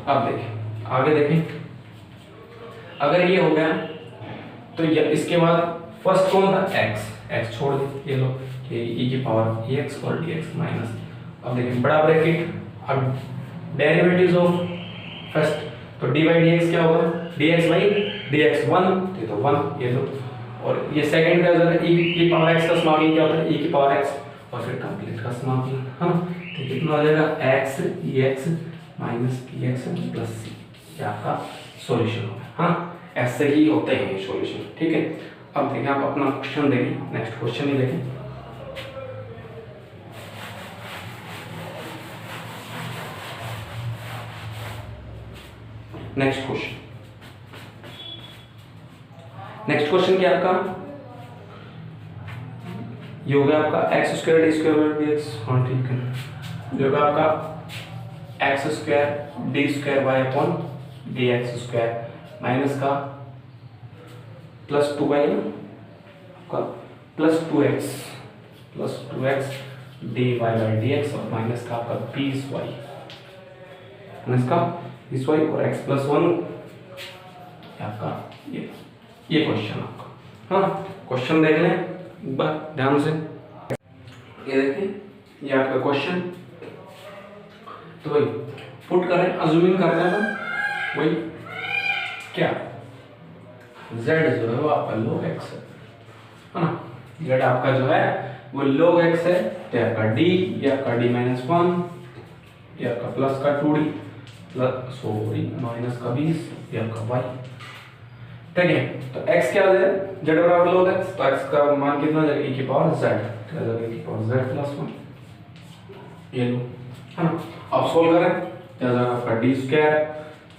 अब देखिए आगे देखें, अगर ये हो गया तो ये इसके बाद फर्स्ट कौन था, x छोड़ दे, ये लो ये e की पावर ex और dx माइनस, अब देखिए बड़ा ब्रैकेट, अब डेरिवेटिव्स ऑफ फर्स्ट, तो dy dx क्या होगा, dx बाई dx 1, ये तो 1, ये लो, और ये सेकंड का जरा e की पावर x का समाकलन क्या होता है, e की पावर x, और फिर कंप्लीट का समाकलन, हाँ, तो कितना हो जाएगा x ex minus px plus c, ये आपका सॉल्यूशन होगा, हाँ। ऐसे ही होते हैं सॉल्यूशन, ठीक है। अब देखिए आप अपना क्वेश्चन देखें, नेक्स्ट क्वेश्चन ही देखें। नेक्स्ट क्वेश्चन क्या आपका, ये होगा आपका x square d square by x, हाँ ठीक है, ये होगा आपका x square d square by upon d x square minus का प्लस 2 बाई आपका plus 2x d y by d x, और माइनस का आपका 20y, माइनस का 20y और x प्लस 1, आपका ये क्वेश्चन आपका, हाँ। क्वेश्चन देख लें एक बार ध्यान से, ये देखें ये आपका क्वेश्चन, तो भाई पुट करें, अज्यूमिंग करते हैं वही क्या, z जो है वो आपका log x है ना, z आपका जो है वो log x है, तो आपका d, ये आपका d माइनस 1, ये आपका प्लस का 2d प्लस सॉरी माइनस का 20, ये आपका y, ठीक है। तो x क्या है, z बराबर log x, तो x का मान कितना हो जाएगा, e की पावर z, तो आ जाएगा e की पावर z प्लस 1, ये लो, है ना। अब सोल्व करें, तो आ जाएगा आपका d स्क्वायर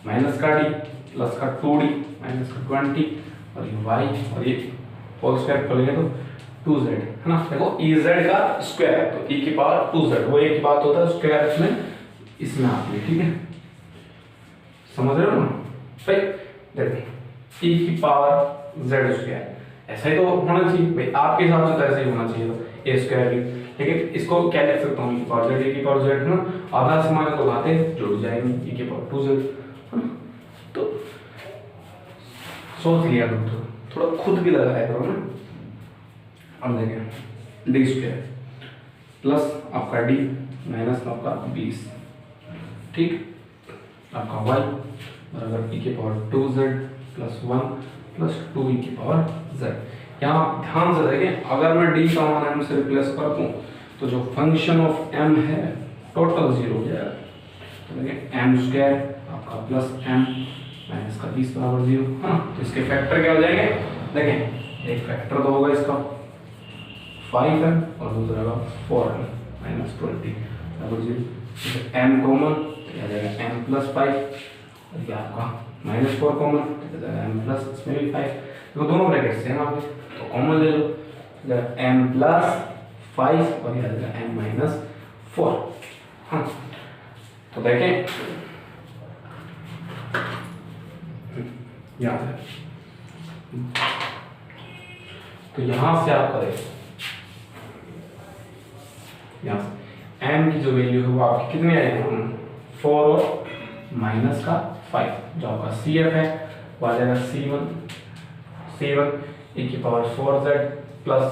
माइनस का d प्लस का 2d माइनस का 20 और ये वाई और ये होल स्क्वायर खोलेंगे तो 2z है ना। देखो ez का स्क्वायर तो e की पावर 2z, वो एक ही बात होता है स्क्वायर इसमें आती है, ठीक है, समझ रहे हो ना भाई। देखो e की पावर z स्क्वायर ऐसा ही तो होना चाहिए भाई, आपके हिसाब से तो ऐसा ही होना चाहिए था a स्क्वायर भी, लेकिन इसको क्या लिख सकता हूँ e की पावर z, e की पावर z है ना, आधा से माने तो घाते जुड़ जाएंगे e की पावर 2z है ना। तो सोच लिया तो थोड़ा खुद भी लगाया करो ना। अब देखें डी स्क्वायर प्लस आपका डी माइनस आपका 20, ठीक, आपका वाई बराबर e की power 2z plus 1 plus 2e की पावर z। यहाँ ध्यान से देखें, अगर मैं d का मान m से रिप्लेस कर दूं तो जो फंक्शन ऑफ m है टोटल 0 हो जाएगा। तो देखें m स्क्वायर आपका प्लस m माइनस का 20 बराबर 0 है ना। तो इसके फैक्टर क्या हो जाएंगे, देखें एक फैक्टर तो होगा इसका 5 है और दूसरा का 4 है माइनस 20 बराबर 0। m कॉमन तो आ जाएगा m प्लस 5 और ये आपका माइनस 4 कॉमन तो आ जाएगा m प्लस इसमें भी 5, तो दोनों ब्रैकेट सेम आ गए तो कॉमन ले लो, m प्लस 5 और ये आ जाएगा m माइनस 4। हाँ तो देखें याद है, तो यहां से आप करें यहाँ से m की जो वैल्यू है वो आपकी कितनी आएगी 4 और माइनस का 5, जो आपका CF है वो आ जाएगा C1 e की power 4z plus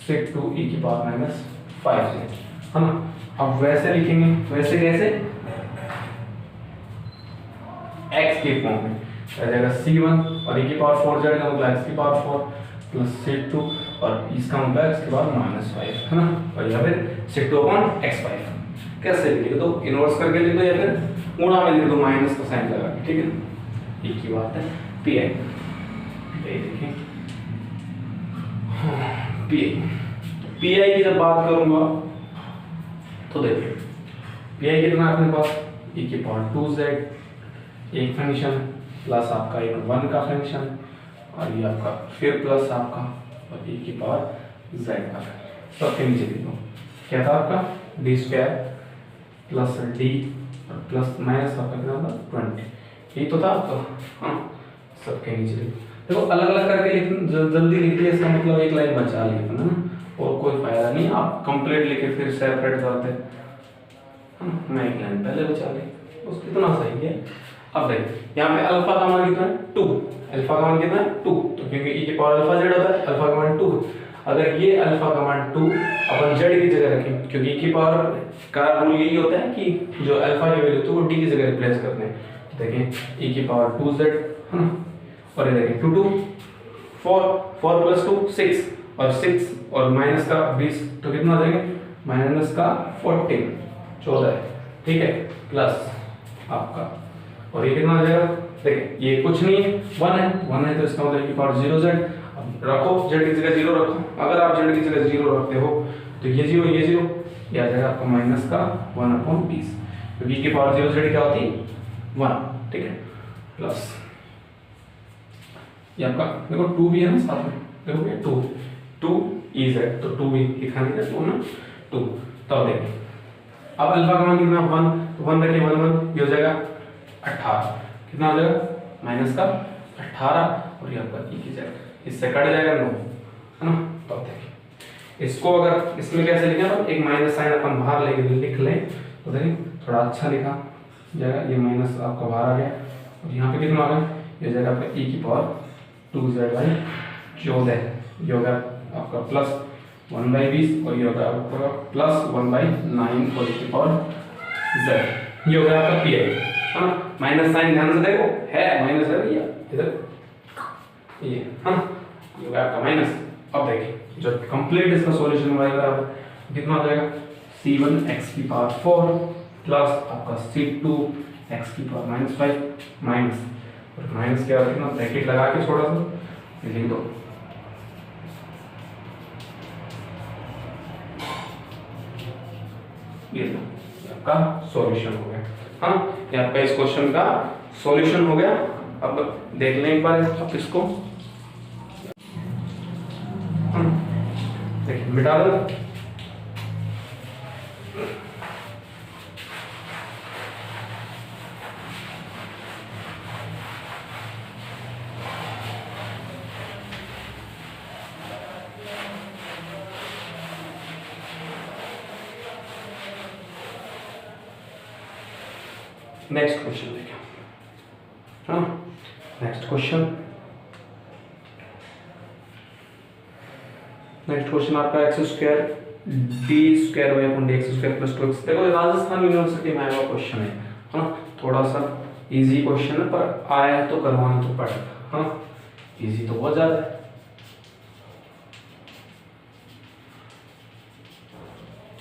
C2 e की पावर माइनस 5z है ना। अब वैसे लिखेंगे, वैसे कैसे, x के फॉर्म में आ जाएगा C1 और e की पावर 4z का मतलब x की पावर 4 प्लस C2 और इसका मतलब x की पावर माइनस 5 है ना। और यहाँ पे C2 अपॉन x5 कैसे लिखे तो इनवर्स करके लिख दो या फिर गुणा में लिख दो माइनस का साइन लगा के, ठीक है, एक ही बात है। PI देखें PI की जब बात करूंगा तो देखिए PI कितना अपने पास e की पावर 2z एक फंक्शन प्लस आपका एक 1 का फंक्शन और ये आपका फिर प्लस आपका और e की पावर z का सब के नीचे लिख दो, क्या था आपका डी स्क्वायर प्लस डी और प्लस माइनस आपका कितना था 20, ये तो था आपका। हाँ सब के नीचे लिख देखो, अलग अलग करके जल्दी लिख दिया इसका मतलब एक लाइन बचा ली है ना, और कोई फायदा नहीं आप कंप्लीट लिखे फिर सेपरेट करते, मैं एक लाइन पहले बचा ली, उस कितना सही है। अब देख यहाँ पे अल्फा का मान कितना है 2, अल्फा का मान कितना है 2, तो क्योंकि e की पावर अल्फा z होता है अल्फा का मान 2, अगर ये अल्फा का मान 2 अपन z की जगह रखें, क्योंकि e की पावर का रूल यही होता है कि जो अल्फा की वैल्यू तो वो d की जगह रिप्लेस करते हैं। देखें e की पावर 2z है ना, और ये देखें 2 4 प्लस 2 6 और 6 और माइनस का 20 तो कितना हो जाएगा माइनस का 14, ठीक है, प्लस आपका और ये कितना आ जाएगा, देखिए ये कुछ नहीं है 1 है तो इसका मतलब की पावर 0z, अब रखो z की जगह 0 रखो, अगर आप z की जगह 0 रखते हो तो ये 0 ये आ जाएगा आपका माइनस का 1/20, क्योंकि की पावर 0z क्या होती है 1, ठीक है, प्लस ये आपका देखो 2 भी है ना साथ में, देखो 2 ez तो 2 भी लिखा नहीं था 2 ना 2, तब देखिए अब अल्फा का मान कितना 1 तो 1 रखिए 1 ये हो जाएगा 18, कितना हो जाएगा माइनस का 18 और ये आपका e की जगह इससे कट जाएगा 9 है ना। तो देखिए इसको अगर इसमें कैसे लिखा तो एक माइनस साइन अपन बाहर लेके लिख लें तो देखिए थोड़ा अच्छा लिखा जाएगा, ये माइनस आपका बाहर आ गया और यहाँ पे कितना आ गया ये हो जाएगा आपका e की पावर 2z/14, ये होगा आपका प्लस 1/20 और ये होगा आपका प्लस 1/9 और e की पावर z, ये होगा आपका PI है ना। माइनस साइन ध्यान से देखो है माइनस है भैया इधर ये है ना, ये होगा आपका माइनस। अब देखिए जो कंप्लीट इसका सॉल्यूशन होगा कितना हो जाएगा C1 x की पावर 4 प्लस आपका C2 x की पावर -5 माइनस और माइनस क्या कितना ब्रैकेट लगा के थोड़ा सा लिख दो, ये आपका सॉल्यूशन हो गया। हाँ ये आपका इस क्वेश्चन का सॉल्यूशन हो गया। अब देख लें एक बार आप इसको मिटा दो। नेक्स्ट क्वेश्चन देखिए, हाँ नेक्स्ट क्वेश्चन आपका x square d square y upon d x square plus 2x। देखो राजस्थान यूनिवर्सिटी में आया हुआ क्वेश्चन है हाँ, थोड़ा सा इजी क्वेश्चन है पर आया है तो करवाना तो पड़ेगा हाँ, इजी तो बहुत ज्यादा है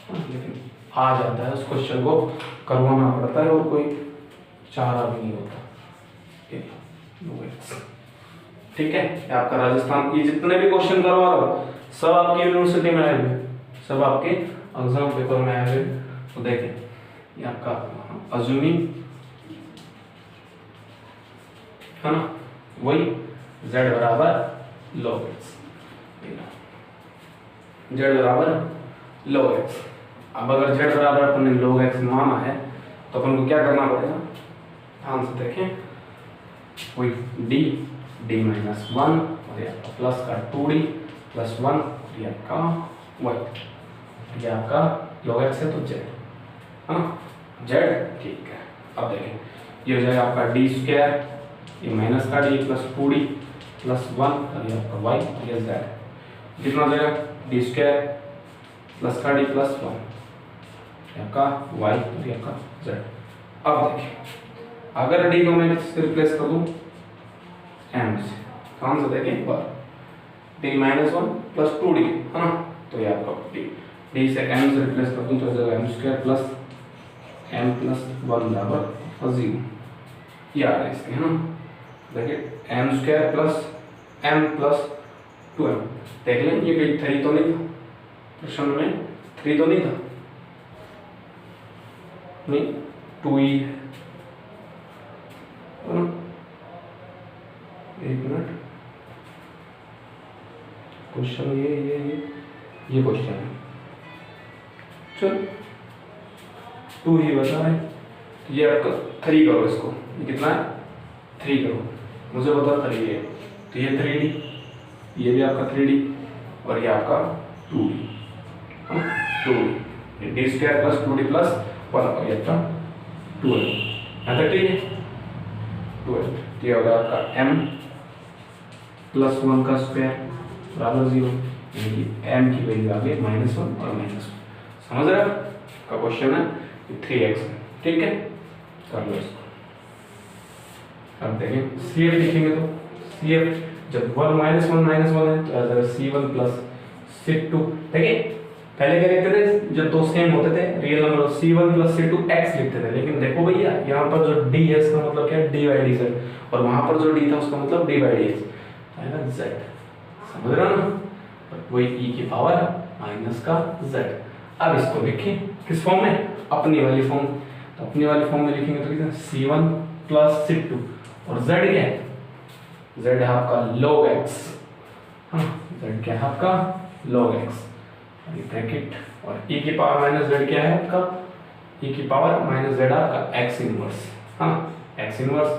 हाँ, लेकिन आ जाता है, उस क्वेश्चन को करवाना पड़ता है और कोई चारा भी नहीं होता। ठीक है, आपका राजस्थान, ये जितने भी क्वेश्चन करवा रहा हूं सब आपकी यूनिवर्सिटी में आए हुए, सब आपके एग्जाम पेपर में आए हुए। तो देखें ये आपका अज्यूमिंग है ना, वही z बराबर log x, z बराबर log x। अब अगर z बराबर अपन ने log x माना है तो अपन को क्या करना पड़ेगा, ध्यान से देखें, वही d माइनस 1 और ये प्लस का 2d प्लस 1 ये आपका y, ये आपका log x है तो z, हाँ z ठीक है। अब देखें ये हो जाएगा आपका d स्क्वायर, ये माइनस का d प्लस 2d प्लस 1 और ये आपका y और ये z, कितना हो जाएगा d स्क्वायर प्लस का d प्लस 1 ये आपका y और ये आपका z। अब देखें अगर d को मैं इससे रिप्लेस कर दूं m से, कौन सा देखें एक बार, d माइनस 1 प्लस 2d है ना, तो ये आपका d से m से रिप्लेस कर दूं तो हो जाएगा m square plus m plus 1 बराबर 0, ये आ रहा है इसके है ना। देखिए m square plus m plus 2m, देख लें ये कहीं 3 तो नहीं था प्रश्न में, 3 तो नहीं था, नहीं 2 ही है ना। एक मिनट, क्वेश्चन ये क्वेश्चन है, चल 2 ही बता रहे, ये आपका 3 करो, इसको ये कितना है 3 करो, मुझे पता 3 है तो ये 3d, ये भी आपका 3d और ये आपका 2d, 2d D square plus 2d plus 1 और ये आपका 12 है, ठीक है 12, ये होगा आपका m प्लस 1 का स्क्वायर बराबर 0, यानी m की वैल्यू आ गई -1 और -1, समझ रहे हो का क्वेश्चन है 3x, ठीक है कर लो इसको। अब देखें CF लिखेंगे तो CF जब 1 -1 है तो आ जाएगा C1 प्लस C2, देखिए पहले क्या लिखते थे जब दो सेम होते थे real number C1 plus C2 x लिखते थे, लेकिन देखो भैया यहाँ पर जो d है इसका मतलब क्या है d/dz, और वहां पर जो d था उसका मतलब d/dx आएगा z, समझ रहे हो ना, वही e की पावर माइनस का z। अब इसको लिखें किस फॉर्म में, अपनी वाली फॉर्म, तो अपनी वाली फॉर्म में लिखेंगे तो कितना C1 प्लस C2 और z क्या है, z है आपका log x, हाँ z क्या है आपका log x ब्रैकेट और e की पावर माइनस z क्या है आपका, e की पावर माइनस z आपका x इनवर्स, हाँ x इनवर्स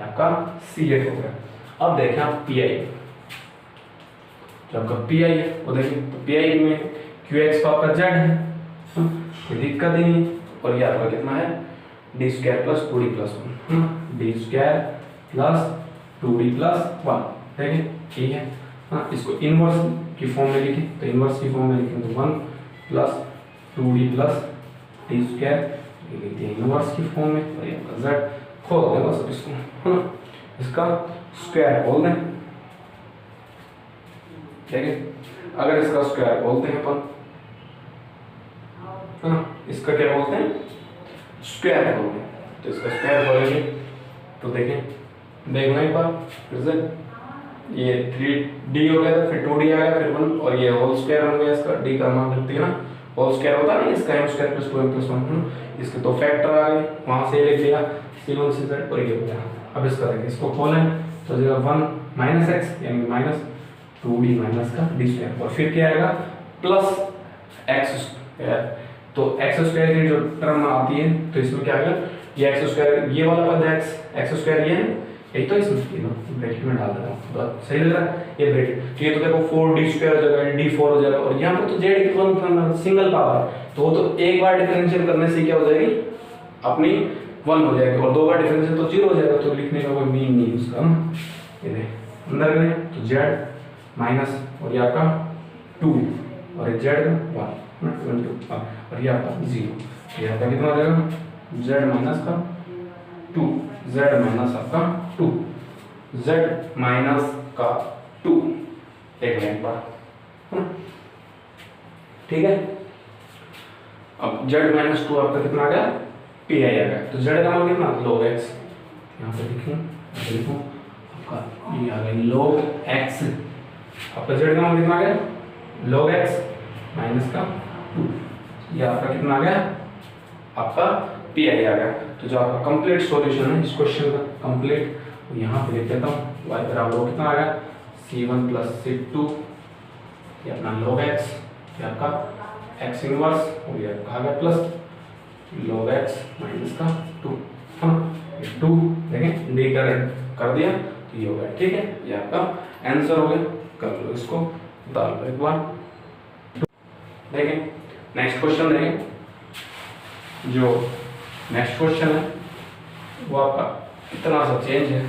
आपका C8 हो गया। अब देखें आप pi, जो आपका pi है वो देखें तो pi में qx तो आपका z है, कोई दिक्कत ही नहीं, और ये आपका कितना है d square plus 2d plus 1, d square plus 2d plus 1, देखें ठीक है हाँ, इसको इनवर्स की फॉर्म में लिखें तो इनवर्स की फॉर्म में लिखें तो 1 plus 2d plus D square, ये लिखते हैं इनवर्स की फॉर्म में, और ये z खोल दें बस इसको हाँ, इसका स्क्वायर बोल दें, ठीक है अगर इसका स्क्वायर बोलते हैं अपन हाँ, इसका क्या बोलते हैं स्क्वायर बोलते हैं, तो इसका स्क्वायर बोलेंगे तो देखें देखना एक बार फिर से, ये 3d हो गया था फिर 2d आ गया फिर 1 और ये होल स्क्वायर बन गया, इसका d का मान रखते हैं ना, होल स्क्वायर होता है ना इसका m square plus 2m plus 1, इसके दो फैक्टर आ गए वहां से लिख दिया c1 c z और ये हो गया। अब इसका देखिए इसको खोलें तो हो जाएगा 1 माइनस x यानी माइनस 2d माइनस का d स्क्वायर, और फिर क्या आएगा प्लस एक्स स्क्वायर। तो एक्स स्क्वायर की जो टर्म आती है तो इसमें क्या आएगा, ये एक्स स्क्वायर, ये वाला पद है एक्स स्क्वायर, ये है यही तो, इसमें ब्रैकेट में डाल देता हूँ तो सही लग रहा है ये ब्रैकेट। तो ये तो देखो 4d स्क्वायर हो जाएगा, d4 हो जाएगा, और यहाँ पर तो z इक्वल सिंगल पावर है तो वो तो एक बार डिफरेंशियल करने से क्या हो जाएगी अपनी 1 हो जाएगी, और दो बार डिफरेंशियल तो 0 हो जाएगा, तो लिखने का कोई मीन नहीं उसका। ये देख अंदर गए तो z माइनस और ये आपका 2 और ये z 1 और ये आपका 0, ये आपका कितना हो जाएगा z माइनस का 2, z माइनस आपका 2, z माइनस का 2 एक लाइन पर, ठीक है। अब z माइनस 2 आपका कितना आ गया pi आ गया, तो z का मान कितना log x, यहाँ पे लिखूं आपका ये आ गया log x, आपका z का मान कितना आ गया log x माइनस का 2, ये आपका कितना आ गया आपका pi आ गया। तो जो आपका कंप्लीट सॉल्यूशन है इस क्वेश्चन का कंप्लीट, तो यहाँ पे लिख देता हूँ y बराबर कितना आ गया c1 प्लस c2, ये अपना log x, ये आपका x इनवर्स और ये आपका आ गया प्लस log x माइनस का 2, हाँ ये 2 देखें डी कर दिया तो ये हो गया, ठीक है, ये आपका आंसर हो गया। कर लो इसको, डाल लो एक बार, देखें नेक्स्ट क्वेश्चन देखें। जो नेक्स्ट क्वेश्चन है वो आपका इतना सा चेंज है,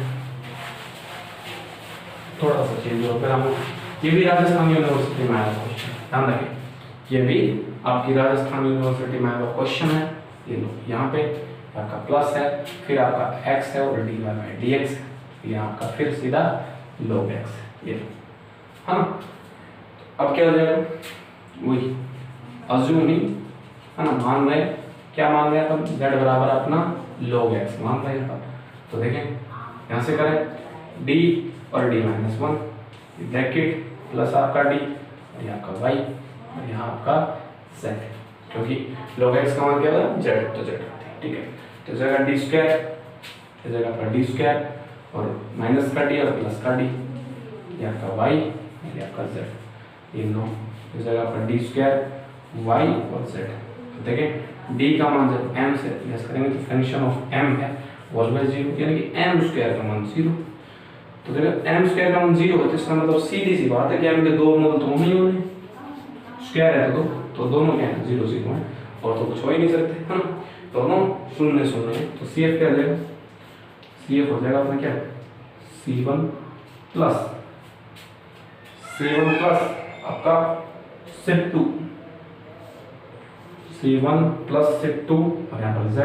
थोड़ा सा चेंज हो गया, ये भी राजस्थान यूनिवर्सिटी में आया क्वेश्चन, ध्यान रखें ये भी आपकी राजस्थान यूनिवर्सिटी में आया क्वेश्चन है। ये लो यहाँ पे आपका प्लस है, फिर आपका x है और dy बाई dx है, यहाँ आपका फिर सीधा log x है, ये लो, हाँ। अब क्या हो जाएगा वही अज्यूमिंग, है ना, मान रहे क्या मान रहे अपन z बराबर अपना log x मान रहे हैं, तो देखें यहाँ से करें d और d माइनस 1 ब्रैकेट प्लस आपका d और यहाँ आपका y और यहाँ आपका z, क्योंकि log x का मान क्या होगा z, तो z, ठीक है। तो जगह d स्क्वायर, इस जगह पर d स्क्वायर और माइनस का d और प्लस का d, ये आपका y और ये आपका z, ये नो इस जगह पर d स्क्वायर y और z। तो देखें d का मान जब m से प्लस करेंगे तो फंक्शन ऑफ m है ऑलवेज 0, यानी कि m स्क्वायर का मान 0। तो जब m स्क्वायर का मान 0 है तो इसका मतलब सीधी सी बात है कि m के दो मूल तो नहीं होंगे, स्क्वायर है तो दोनों क्या है 0 0 है, और तो कुछ हो ही नहीं सकते, है ना, दोनों शून्य शून्य है। तो CF क्या हो जाएगा, CF हो जाएगा अपना क्या C1 प्लस आपका C2, C1 प्लस C2 और यहाँ पर Z,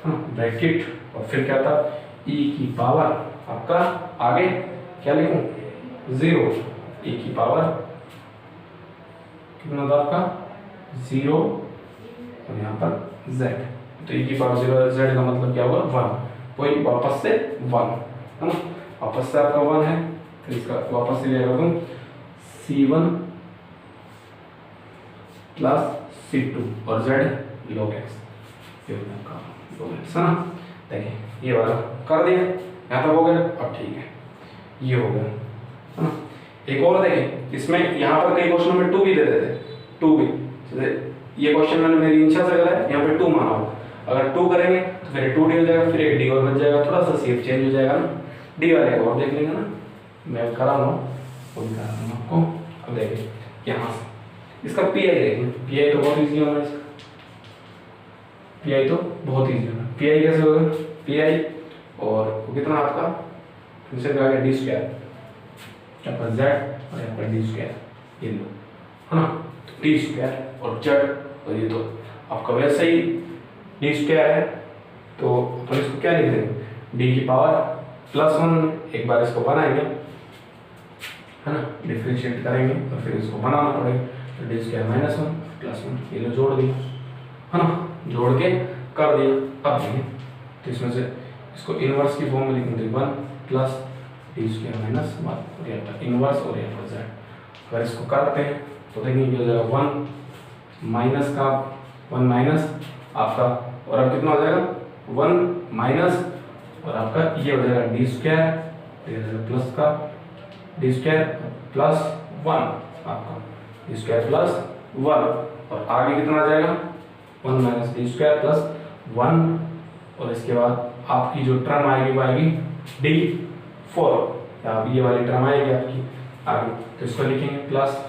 हाँ ब्रैकेट, और फिर क्या था e की पावर आपका आगे क्या लिखूं 0, e की पावर कितना था आपका 0 और यहाँ पर z, तो e की पावर 0 z का मतलब क्या होगा 1, वही वापस से 1, है ना, वापस से आपका 1 है, फिर इसका वापस से जाएगा तुम c1 प्लस c2 और z log x, ये हो गया आपका log x, है ना। देखिए ये वाला कर दिया, यहाँ तक हो गया, अब ठीक है ये हो गया, है ना। एक और देखें इसमें, यहाँ पर कई क्वेश्चनों में 2 भी दे देते, 2 भी, जैसे ये क्वेश्चन मैंने मेरी इच्छा से करा है, यहाँ पे 2 माना हो, अगर 2 करेंगे तो फिर 2d हो जाएगा, फिर एक d और बच जाएगा, थोड़ा सा शेप चेंज हो जाएगा ना, d वाले को और देख लेंगे ना, मैं करा रहा हूँ वो भी करा रहा हूँ आपको। अब देखिए यहाँ से इसका पी आई देखें, पी आई तो बहुत ईजी होगा, इसका पी आई तो बहुत ईजी होगा। पी आई कैसे होगा, पी आई और वो कितना आपका फंक्शन का आ गया डी स्क्वायर, यहाँ पर जेड और यहाँ पर डी स्क्वायर, ये लो, है ना, तो डी स्क्वायर और जेड, और ये तो आपका वैसे ही डी स्क्वायर है, तो अपन इसको क्या लिख देंगे डी की पावर प्लस 1, एक बार इसको बनाएंगे, है ना, डिफरेंशिएट करेंगे और फिर इसको बनाना पड़ेगा, तो डी स्क्वायर माइनस 1 प्लस 1, ये लो जोड़ दिया, है ना, जोड़ के कर दिया। अब देखिए तो इसमें से इसको इनवर्स की फॉर्म में लिखेंगे 1 प्लस डी स्क्वायर माइनस 1 और यहाँ पर इनवर्स और यहाँ पर जेड। अगर इसको करते हैं तो देखेंगे हो जाएगा 1 माइनस का 1 माइनस आपका, और अब कितना हो जाएगा 1 माइनस और आपका ये हो जाएगा डी स्क्वायर प्लस का डी स्क्वायर प्लस 1 आपका, डी स्क्वायर प्लस 1, और आगे कितना आ जाएगा 1 माइनस डी स्क्वायर प्लस 1, और इसके बाद आपकी जो टर्म आएगी वो आएगी d4, अब ये वाली टर्म आएगी आपकी आगे, तो इसको लिखेंगे plus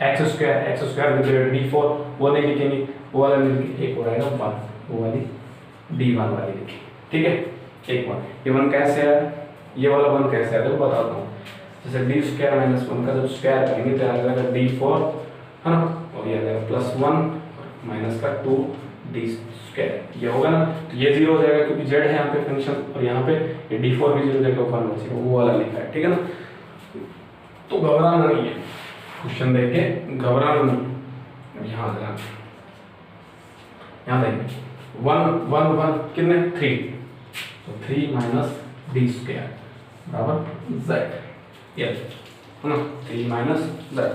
x square with d4, वो नहीं लिखेंगे, वो वाला नहीं लिखेंगे, एक और आएगा 1, वो वाली d1 वाली लिखेंगे, ठीक है। एक 1, ये 1 कैसे है, ये वाला 1 कैसे है, तो बताता हूँ। जैसे डी स्क्वायर माइनस 1 का जब स्क्वायर करेंगे तो आ जाएगा d4, है ना, और ये आ जाएगा प्लस 1 माइनस का 2 डी स्क्वायर, ये होगा ना, तो ये 0 हो जाएगा क्योंकि z है यहाँ पे फंक्शन, और यहाँ पे ये d4 भी 0 जगह 1 बचेगा, वो वाला लिखा है, ठीक है ना। तो घबराना नहीं है, क्वेश्चन देख के घबराना नहीं। यहाँ देखिए 1 1 1 कितने 3, तो 3 माइनस डी स्क्वायर बराबर z, यस है ना, 3 माइनस z,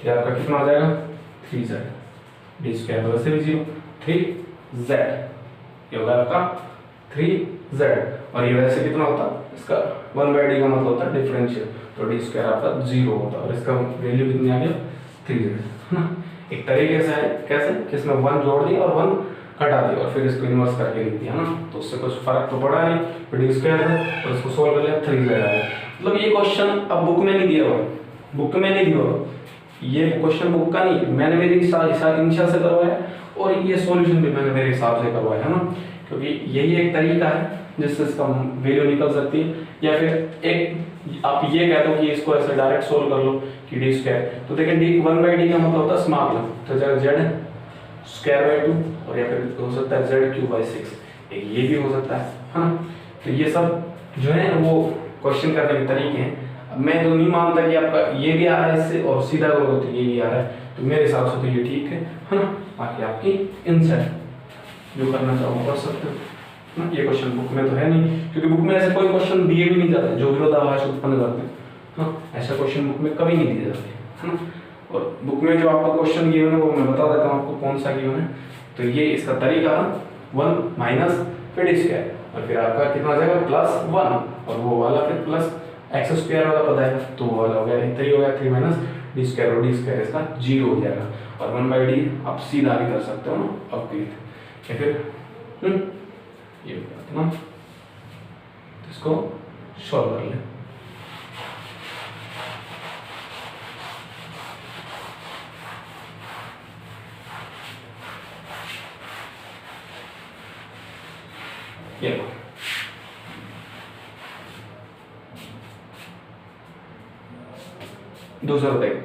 तो आपका कितना आ जाएगा 3z, डी स्क्वायर वैसे भी 0, 3z, ये होगा आपका 3z, और ये वैसे कितना होता है, इसका 1/d का मतलब होता है डिफरेंशियल, तो डी स्क्वायर आपका 0 होता है, और इसका वैल्यू कितनी आ गया 3z, है ना। एक तरीके से है कैसे कि इसमें 1 जोड़ दिया और 1 हटा दिया और फिर इसको इन्वर्स करके लिख दिया, है ना, तो उससे कुछ फर्क तो पड़ा नहीं, फिर डी स्क्वायर है और इसको सोल्व कर लिया 3z आया। मतलब ये क्वेश्चन अब बुक में नहीं दिया हुआ, बुक में नहीं दिया हुआ, ये क्वेश्चन बुक का नहीं, मैंने मेरे हिसाब से करवाया, और ये सॉल्यूशन भी मैंने मेरे हिसाब से करवाया, है ना, क्योंकि यही एक तरीका है जिससे इसका वैल्यू निकल सकती है। या फिर एक आप ये कह दो कि इसको ऐसे डायरेक्ट सोल्व कर लो कि डी स्क्वायर, तो देखिए डी 1/d का मतलब होता है स्मॉल, तो z स्क्वायर बाय 2, और या फिर हो सकता है z3/6, ये भी हो सकता है ना। तो ये सब जो है वो क्वेश्चन करने के तरीके हैं। अब मैं तो नहीं मानता कि आपका ये भी आ रहा है इससे और सीधा करोगे तो ये भी आ रहा है, तो मेरे हिसाब से तो ये ठीक है ना। बाकी आपकी इनसाइट जो करना चाहो कर सकते हो ना। ये क्वेश्चन बुक में तो है नहीं, क्योंकि बुक में ऐसे कोई क्वेश्चन दिए भी नहीं जाते जो विरोधाभास उत्पन्न करते हैं, हाँ, ऐसा क्वेश्चन बुक में कभी नहीं दिए जाते, है ना। और बुक में जो आपका क्वेश्चन गिवन है वो मैं बता देता हूँ आपको कौन सा गिवन है। तो ये इसका तरीका 1 माइनस फिर डी स्क्वायर, और फिर आपका कितना आ जाएगा +1, और वो वाला फिर प्लस एक्स स्क्वायर वाला पता है, तो वो वाला हो गया 3 हो गया, 3 माइनस डी स्क्वायर, और डी स्क्वायर इसका 0 हो जाएगा, और 1/d आप सीधा भी कर सकते हो ना अपग्रेड, या फिर ये हो गया ना। तो इसको सॉल्व कर लें। ये दूसरा देख,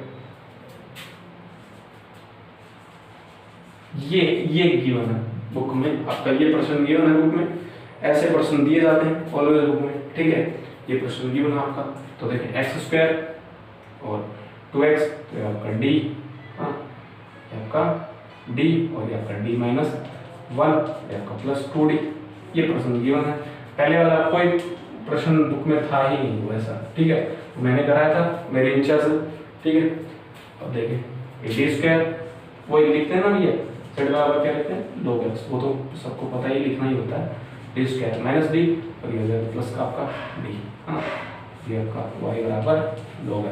ये गिवन है बुक में, आपका ये प्रश्न गिवन है बुक में, ऐसे प्रश्न दिए जाते हैं ऑलवेज बुक में, ठीक है। ये प्रश्न गिवन है आपका, तो देखिए एक्स स्क्वायर और 2x, तो ये आपका d, हाँ, ये आपका d, और ये आपका d माइनस 1, ये आपका प्लस 2d, ये प्रश्न गिवन है। पहले वाला कोई प्रश्न बुक में था ही नहीं वैसा, ठीक है, मैंने कराया था मेरे इंचा से, ठीक है। अब देखिए ये डी स्क्वायर वही लिखते हैं ना, ये सेट बराबर क्या लिखते हैं log x, वो तो सबको पता ही लिखना ही होता है, डी स्क्वायर माइनस डी, और ये हो जाएगा प्लस का आपका डी, हाँ, ये आपका y बराबर log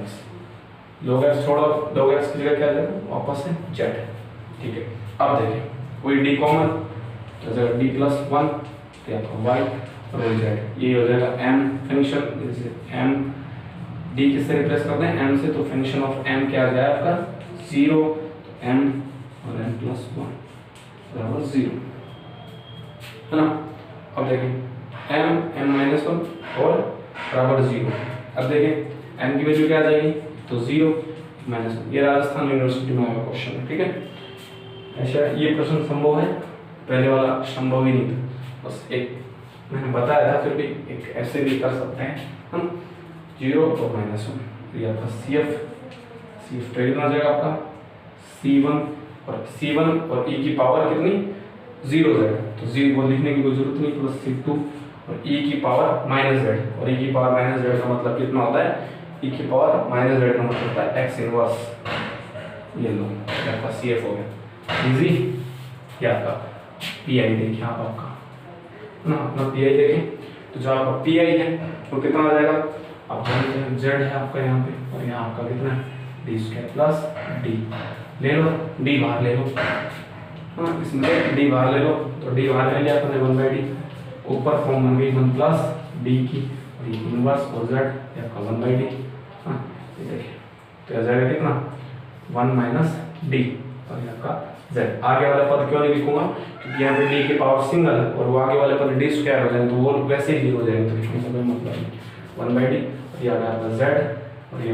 x छोड़ो, log x की जगह क्या आ जाएगा वापस से z, ठीक है। अब देखिए वही डी कॉमन, तो जगह डी प्लस 1, तो आपका y और z, ये हो जाएगा m फंक्शन, जैसे m d किससे रिप्लेस करते हैं m से, तो फंक्शन ऑफ m क्या आ जाएगा आपका 0, तो m और m प्लस 1 बराबर 0, है ना। अब देखिए m माइनस 1 और बराबर 0। अब देखिए m की वैल्यू क्या आ जाएगी, तो 0 माइनस 1, ये राजस्थान यूनिवर्सिटी में आया क्वेश्चन है, ठीक है। ऐसा ये प्रश्न संभव है, पहले वाला संभव ही नहीं था, बस एक मैंने बताया था, फिर भी एक ऐसे भी कर सकते हैं हम 0 और -1, ये आपका CF तो कितना आ जाएगा आपका C1 और e की पावर कितनी 0 z, तो 0 को लिखने की कोई जरूरत नहीं, प्लस C2 और e की पावर -z, और e की पावर -z का मतलब कितना होता है, e की पावर -z का मतलब होता है x इनवर्स, ये लो आपका CF हो गया इजी। क्या आपका PI देखिए आप आपका ना, अपना PI देखें, तो जो आपका PI है वो कितना आ जाएगा, आप जानते हैं z है आपका यहाँ पे, और यहाँ आपका कितना है डी स्क्वायर प्लस डी, ले लो डी बाहर ले लो, हाँ इसमें डी बाहर ले लो, तो डी बाहर ले लिया तो 1/d, ऊपर फॉर्म बन गई 1 प्लस डी की, और ये इनवर्स और z आपका 1/d, हाँ ये देखिए तो यह जाएगा कितना 1 माइनस डी, और ये आपका z। आगे वाला पद क्यों नहीं लिखूंगा, क्योंकि यहाँ पे d के पावर सिंगल है और वो आगे वाले पद d स्क्वायर हो जाएंगे तो वो वैसे ही हो जाएंगे, तो लिखने का कोई मतलब नहीं। 1/d और ये आ गया आपका z, और ये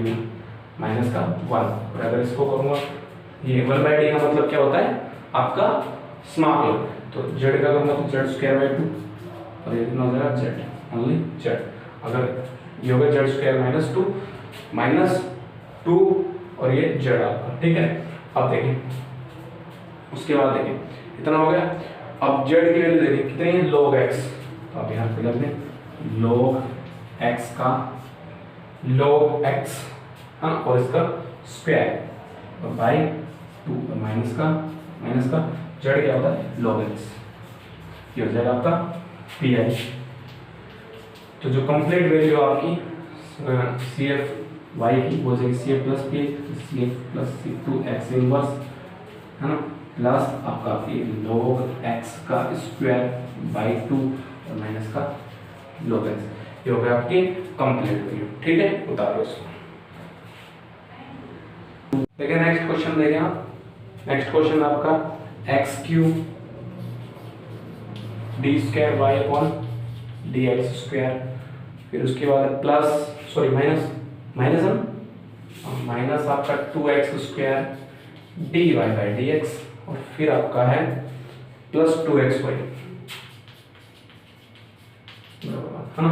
माइनस का 1, और अगर इसको करूँगा ये 1/d का मतलब क्या होता है आपका स्मॉल, तो z का करूँगा तो z स्क्वायर बाई 2, और ये कितना हो जाएगा z ओनली z। अगर ये होगा z स्क्वायर माइनस 2 और ये z आपका, ठीक है। अब देखें उसके बाद देखें इतना हो गया, अब z की वैल्यू देखें कितनी है log x, तो आप यहाँ पे लग दें log x का log x, हाँ और इसका स्क्वायर और बाई 2 और माइनस का z क्या होता है log x, ये हो जाएगा आपका pi। तो जो कंप्लीट वैल्यू आपकी सी एफ वाई की वो जाएगी c f plus p, c f plus c 2x inverse, है ना, प्लस आपका log x का स्क्वायर बाई 2 और माइनस का log x, ये हो गया आपकी कंप्लीट वैल्यू, ठीक है। उतारो इसको। देखिए नेक्स्ट क्वेश्चन देखें आप, नेक्स्ट क्वेश्चन आपका x cube d square y upon d x square, फिर उसके बाद प्लस माइनस आपका 2x square dy by dx, और फिर आपका है प्लस 2xy, है ना,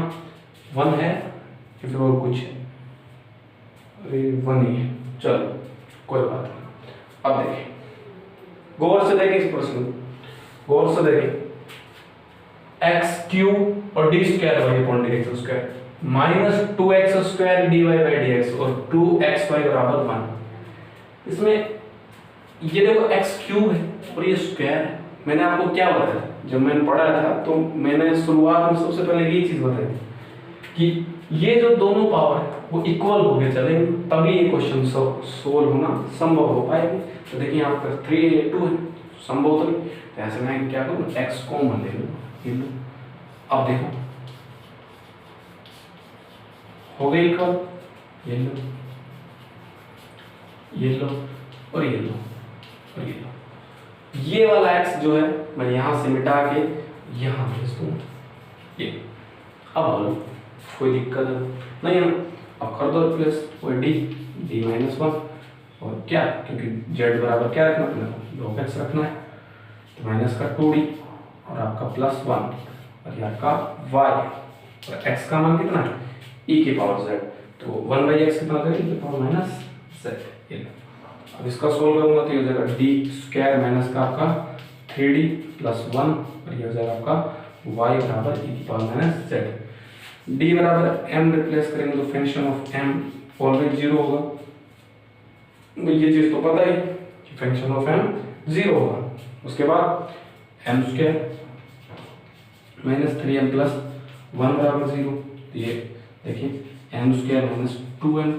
1 है या फिर और कुछ है, अरे 1 ही है, चलो कोई बात नहीं। अब देखिए गौर से देखें इस प्रश्न को, गौर से देखें एक्स क्यूब और d square y upon d x square minus 2x square d y by d x और 2xy बराबर 1। इसमें ये देखो x क्यूब है और ये स्क्वायर है। मैंने आपको क्या बताया जब मैंने पढ़ाया था, तो मैंने शुरुआत में सबसे पहले ये चीज बताई कि ये जो दोनों पावर है वो इक्वल हो गए चलेंगे, तभी ये क्वेश्चन सोल्व होना संभव हो पाएगी। तो देखिए यहाँ पर 3 है 2 है, संभव तो नहीं, तो ऐसे मैं क्या करूँ x कॉमन ले लूँ, ये लो। अब देखो हो गई इक्वल, ये लो और ये लो और ये लो। ये वाला x जो है मैं यहाँ से मिटा के यहाँ भेज दूँ, ये। अब बोलो कोई दिक्कत नहीं है, अब कर दो रिप्लेस, वो डी माइनस 1 और क्या, क्योंकि z बराबर क्या रखना है log x रखना है, तो माइनस का 2d और आपका प्लस 1 और ये आपका y, और x का मान कितना है e की पावर z, तो 1/x कितना हो जाएगा e की पावर माइनस z। ये अब इसका सोल्व करूंगा तो ये हो जाएगा डी स्क्वायर माइनस का आपका 3d प्लस 1 और ये हो जाएगा आपका y बराबर e की पावर माइनस z। d बराबर m रिप्लेस करेंगे तो फंक्शन ऑफ m ऑलवेज 0 होगा, ये चीज तो पता ही कि फंक्शन ऑफ m 0 होगा। उसके बाद m square minus 3m plus 1 बराबर 0, तो ये देखिए m स्क्वायर माइनस 2m,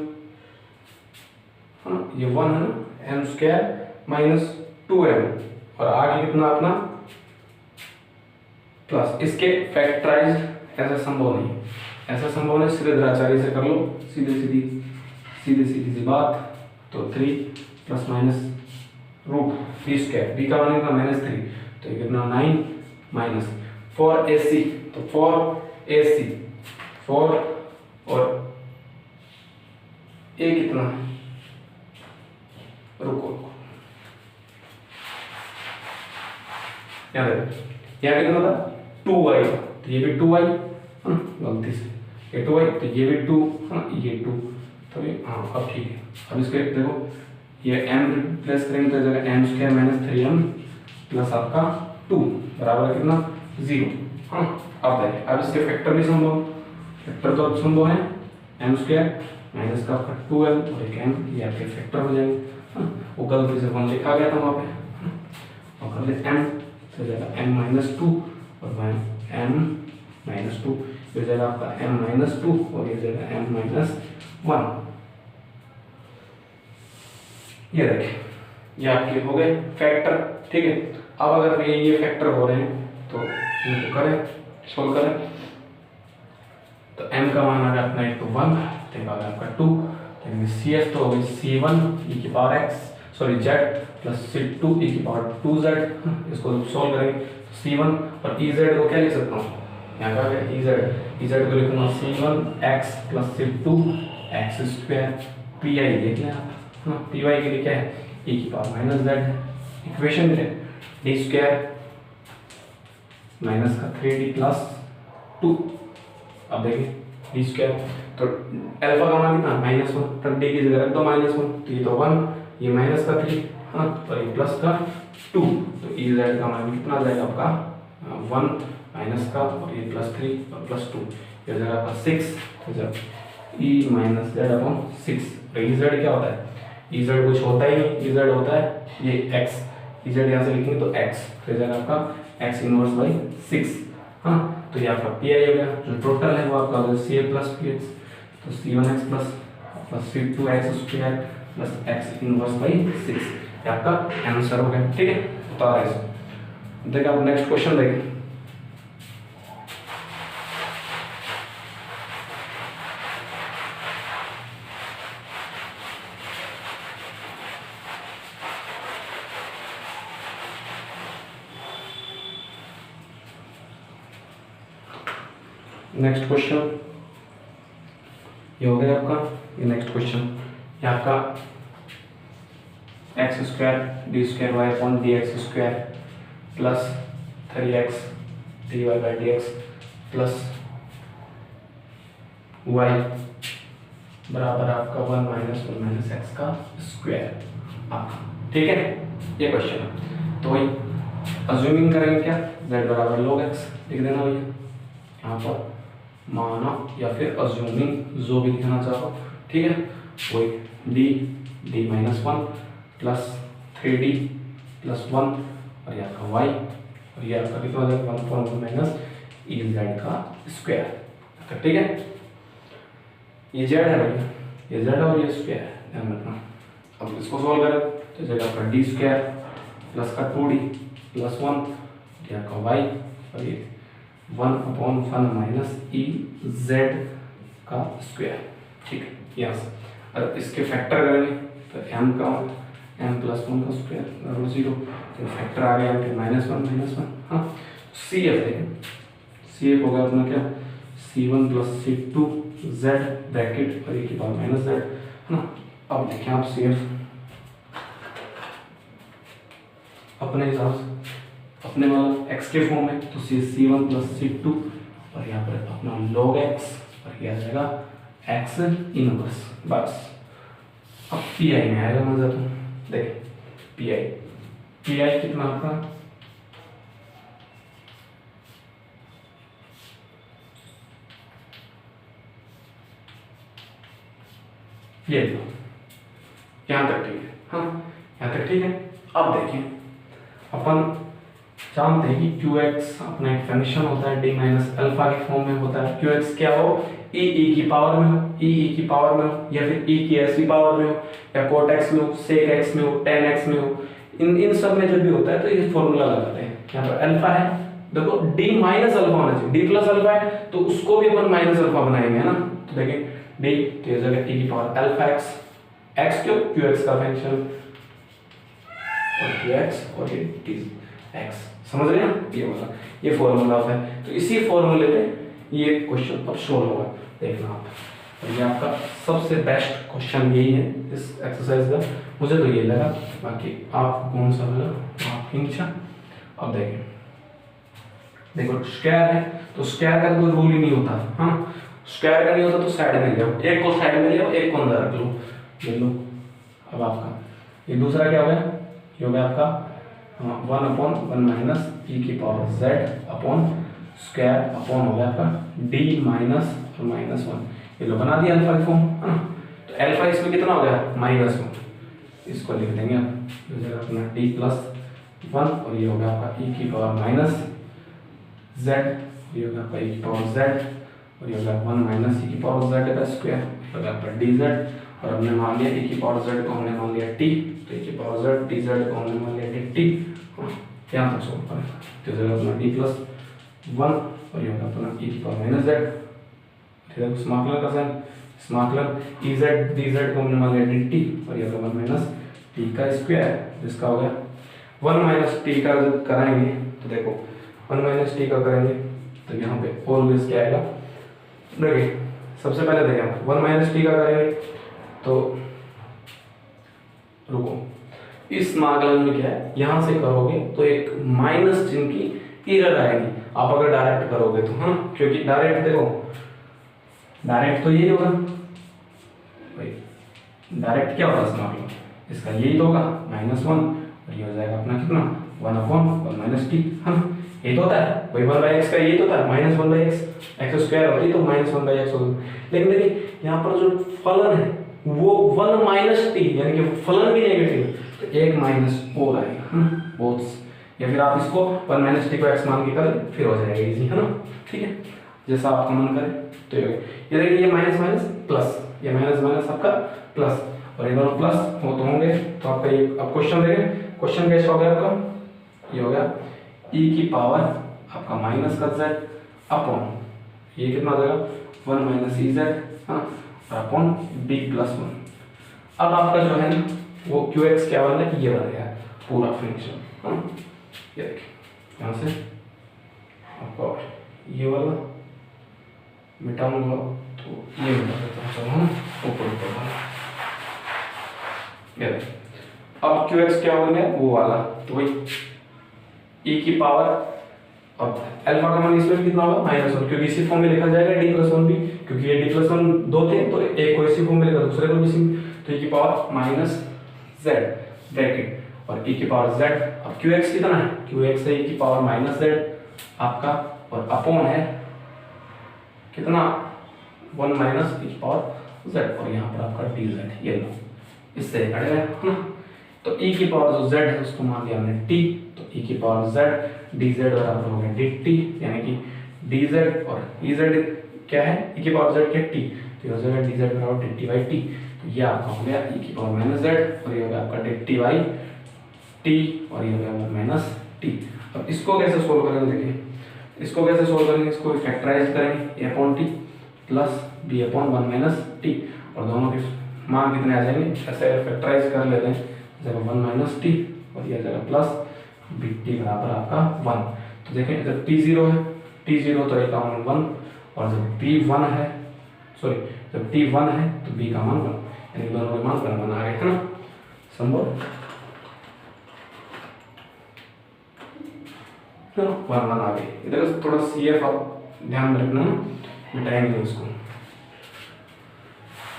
हाँ ये 1 है ना, m स्क्वायर माइनस 2m और आगे कितना अपना प्लस, इसके फैक्टराइज ऐसा संभव नहीं, ऐसा संभव नहीं, श्रीधराचार्य से कर लो सीधी सी बात। तो 3 plus minus root b square, b का मान कितना माइनस 3, तो ये कितना 9 माइनस 4ac, तो 4ac 4 और a कितना, रुको यहाँ कितना था 2y, तो ये भी 2y, हाँ गलती से ये 2y, तो ये भी 2, हाँ ये 2, तो ये हाँ अब ठीक है। अब इसके देखो ये m रिप्लेस करेंगे तो जगह m square minus 3m plus आपका 2 बराबर कितना 0, हाँ। अब देखिए अब इसके फैक्टर भी संभव, फैक्टर तो अब संभव है, m स्क्वायर माइनस का आपका 2m और एक m, ये आपके फैक्टर हो जाएंगे, हाँ। वो गलती से 1 लिखा गया था वहाँ पे, और कर ले m तो जाएगा m माइनस 2 और m माइनस 2, ये जाएगा आपका m माइनस 2 और ये जाएगा m माइनस 1, ये देखिए ये आपके हो गए फैक्टर, ठीक है। अब अगर ये फैक्टर हो रहे हैं तो इनको करें, सोल्व करें, तो m का मान आ गया अपना एक तो 1, तो आ गया आपका 2, तो सी एफ तो हो गई c1 e की power x sorry z plus c2 e की पावर 2z, इसको सोल्व करेंगे तो c1 और ez को क्या लिख सकता हूँ, यहाँ का ez को लिखूंगा c1 x plus c2 x square, P I देख लें आप, हाँ पी वाई के लिए क्या है e की पावर माइनस z है, इक्वेशन में डी स्क्वायर माइनस का 3d प्लस 2, अब देखिए डी स्क्वायर तो अल्फा का मान कितना -1, तब डी की जगह रख दो -1, तो ये तो 1, ये माइनस का 3, हाँ और ये प्लस का 2, तो ई जेड का मान कितना आ जाएगा आपका 1 माइनस का और ये +3 और +2, ये जाएगा आपका 6, तो जब ई माइनस जेड अपॉन 6, तो ई जेड क्या होता है, ई जेड कुछ होता ही नहीं, ई जेड होता है ये एक्स, ई जेड यहाँ से लिखेंगे तो एक्स, तो जाएगा आपका एक्स इनवर्स बाई 6, हाँ तो ये आपका पी आई हो गया, जो टोटल है वो आपका हो गया c a plus p x, तो c one x plus c two x square plus x inverse by 6, ये आपका आंसर हो गया, ठीक है। तो आ रहा है, देखिए आप नेक्स्ट क्वेश्चन देखें, नेक्स्ट क्वेश्चन ये हो गया आपका, ये नेक्स्ट क्वेश्चन ये आपका x square d square y upon d x square plus 3x d y by d x plus y बराबर आपका 1 माइनस एक्स का स्क्वायर, ठीक है ये क्वेश्चन है। तो वही अज्यूमिंग करेंगे क्या, z बराबर log x लिख देना भैया यहाँ पर, माना या फिर अज्यूमिंग जो भी लिखना चाहो, ठीक है। वही डी -1 प्लस 3d प्लस 1 और ये आपका y और ये आपका कितना हो जाएगा 1 माइनस ई जेड का स्क्वायर, ठीक है। ये z है भैया, ये z और ये स्क्वायर ध्यान रखना। अब इसको सॉल्व करें तो जाएगा आपका डी स्क्वायर प्लस का 2d प्लस 1 ये आपका y और ये 1/1 माइनस ई जेड का स्क्वायर, ठीक है। यहाँ से अगर इसके फैक्टर करेंगे तो m का m प्लस 1 का स्क्वायर बराबर 0, तो फैक्टर आ गया आपके -1, हाँ सी एफ देखें, सी एफ होगा अपना क्या c1 plus c2 z bracket और ये की पावर माइनस z, है ना। अब देखें आप सी एफ अपने हिसाब से अपने वाला x के फॉर्म में, तो c1 प्लस c2 और यहाँ पर अपना log x और ये आ जाएगा x इनवर्स, बस। अब पी आई में आएगा मजा, तो देखें पी आई कितना आपका ये लो, यहाँ तक ठीक है, हाँ यहाँ तक ठीक है। अब देखें अपन जानते हैं कि qx अपना एक फंक्शन होता है d माइनस अल्फा के फॉर्म में होता है, qx क्या हो e की पावर में हो, e की पावर में हो या फिर e की ऐसी पावर में हो या cot x में हो, sec x में हो, tan x में हो, इन सब में जब भी होता है तो ये फॉर्मूला लगाते हैं। यहाँ पर अल्फा है, देखो d माइनस अल्फा होना चाहिए, d प्लस अल्फा है तो उसको भी अपन माइनस अल्फा बनाएंगे, है ना। तो देखें d तो ये जगह e की पावर अल्फा x क्यों qx का फंक्शन और qx और ये d x, समझ रहे हैं ये वाला, ये फॉर्मूला होता है। तो इसी फॉर्मूले पे ये क्वेश्चन अब सोल्व होगा, देखना आप। और ये आपका सबसे बेस्ट क्वेश्चन यही है इस एक्सरसाइज का, मुझे तो ये लगा, बाकी आपको कौन सा लगा आपकी इच्छा। अब देखें, देखो स्क्वायर है तो स्क्वायर का कोई रूल ही नहीं होता, हाँ स्क्वायर का नहीं होता तो साइड में ले आओ, एक को साइड में ले आओ, एक को अंदर रख लो, ले लो। अब आपका ये दूसरा क्या हो गया, ये हो गया आपका 1/1 माइनस ई की power z upon square upon हो गया आपका d माइनस और -1, ये लो बना दिया अल्फा की फॉर्म, है ना। तो अल्फा इसमें कितना हो गया -1, इसको लिख देंगे आप, ये हो अपना d प्लस 1 और ये हो गया आपका e की पावर माइनस z, ये हो गया आपका e की पावर z और ये हो गया 1 माइनस e की पावर z का स्क्वायर, हो गया आपका dz और हमने मान लिया e की पावर z को हमने मान लिया t, तो e की पावर z dz को हमने मान लिया dt। यहाँ तक सोल्व करें तो जगह अपना d प्लस 1 और ये होगा अपना e की पावर माइनस z। ठीक है, समाकलन का साइन समाकलन ez dz को हमने मान लिया dt और ये होगा 1 माइनस t का स्क्वायर, जिसका हो गया 1 माइनस t का जब कराएंगे तो देखो 1 माइनस t का करेंगे तो यहाँ पे ऑलवेज क्या आएगा, देखिए सबसे पहले देखें 1 माइनस टी का करेंगे तो रुको, इस समाकलन में क्या है, यहां से करोगे तो एक माइनस चिन्ह की एरर आएगी। आप अगर डायरेक्ट करोगे तो हाँ, क्योंकि डायरेक्ट देखो डायरेक्ट तो यही होगा भाई, डायरेक्ट क्या होगा समाकलन इसका यही तो होगा -1 और ये हो जाएगा अपना कितना 1/1 माइनस टी, है ना, ये तो होता है भाई 1/x का ये तो होता है -1/x, x स्क्वायर होती तो -1/x होगा। लेकिन देखिए यहाँ पर जो फलन है वो 1 माइनस टी, यानी कि फलन भी नेगेटिव तो एक माइनस और आएगा बोथ, या फिर आप इसको 1 माइनस टी को x मान के कर फिर हो जाएगा इजी, है ना। ठीक है, जैसा आप कमेंट करें तो ये देखिए ये माइनस माइनस प्लस, ये माइनस माइनस आपका प्लस और ये दोनों प्लस हो तो होंगे, तो आपका ये अब क्वेश्चन देखें, क्वेश्चन कैसे हो गया आपका, ये हो गया e की पावर आपका माइनस का z अपॉन ये कितना हो जाएगा 1 माइनस ई जेड, हाँ, अपॉन b प्लस 1। अब आपका जो है ना वो qx क्या बन है, ये बन गया पूरा फंक्शन, हाँ, ये देखिए यहाँ से आपका ये वाला मिटाऊंगा तो ये मिटा देता हूँ, चलो ना ऊपर ऊपर वाला, ये देखिए अब qx क्या बन गया वो वाला, तो वही e की पावर अब अल्फा का मान इसमें कितना होगा -1, क्योंकि इसी फॉर्म में लिखा जाएगा d प्लस 1 भी, क्योंकि ये d प्लस 1 दो थे तो एक को इसी फॉर्म में लिखा दूसरे को भी इसी, तो e की पावर माइनस z ब्रैकेट और e की पावर z। अब qx कितना है, qx है e की पावर माइनस z आपका, और अपॉन है कितना 1 माइनस e की पावर z, और यहाँ पर आपका dz, ये लो इससे कटेगा है ना। तो e की पावर जो z है उसको मान लिया हमने t, तो e की पावर z dz बराबर हो गया dt, यानी कि dz और ez क्या है e की पावर z क्या t, तो ये हो जाएगा dz बराबर dt बाई t, तो ये आपका हो गया e की पावर माइनस z और ये हो गया आपका dt बाई t और ये हो गया माइनस t। अब इसको कैसे सोल्व करेंगे, देखिए इसको कैसे सोल्व करेंगे, इसको फैक्टराइज करेंगे a upon t plus b upon 1 minus t, और दोनों के मान कितने आ जाएंगे, ऐसे फैक्टराइज कर लेते हैं, जब 1 माइनस टी और ये जगह प्लस बी टी बराबर आपका 1। तो देखें जब t 0 है, t 0 तो a का मान 1, और जब b 1 है, सॉरी जब t 1 है तो b का मान 1, यानी दोनों के मान 1 आ गए, है ना, संभव 1 आ गए। इधर थोड़ा CF आप ध्यान रखना, मिटाएंगे उसको,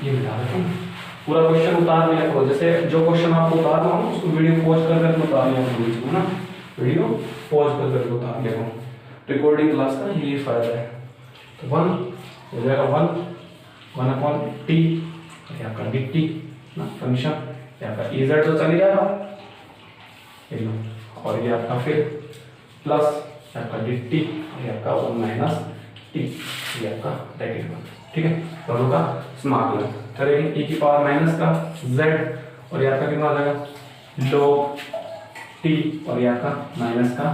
ये मिटा देते हैं, पूरा क्वेश्चन उतार लिया करो, जैसे जो क्वेश्चन आपको उतारना हो उसको वीडियो पॉज कर करके उतार लिया करो, इसको ना वीडियो पॉज कर करके उतार लिया करो, रिकॉर्डिंग क्लास का यही फायदा है। तो 1 हो जाएगा 1 अपॉन टी, ये आपका डी टी ना फंक्शन, ये आपका ई जेड तो चल जाएगा, और ये आपका फिर प्लस आपका डी टी, ये आपका 1 माइनस टी, ये आपका ब्रैकेट 1। ठीक है, दोनों का समाकलन करेंगे e की पावर माइनस का z, और ये आपका कितना आ जाएगा log t, और ये आपका माइनस का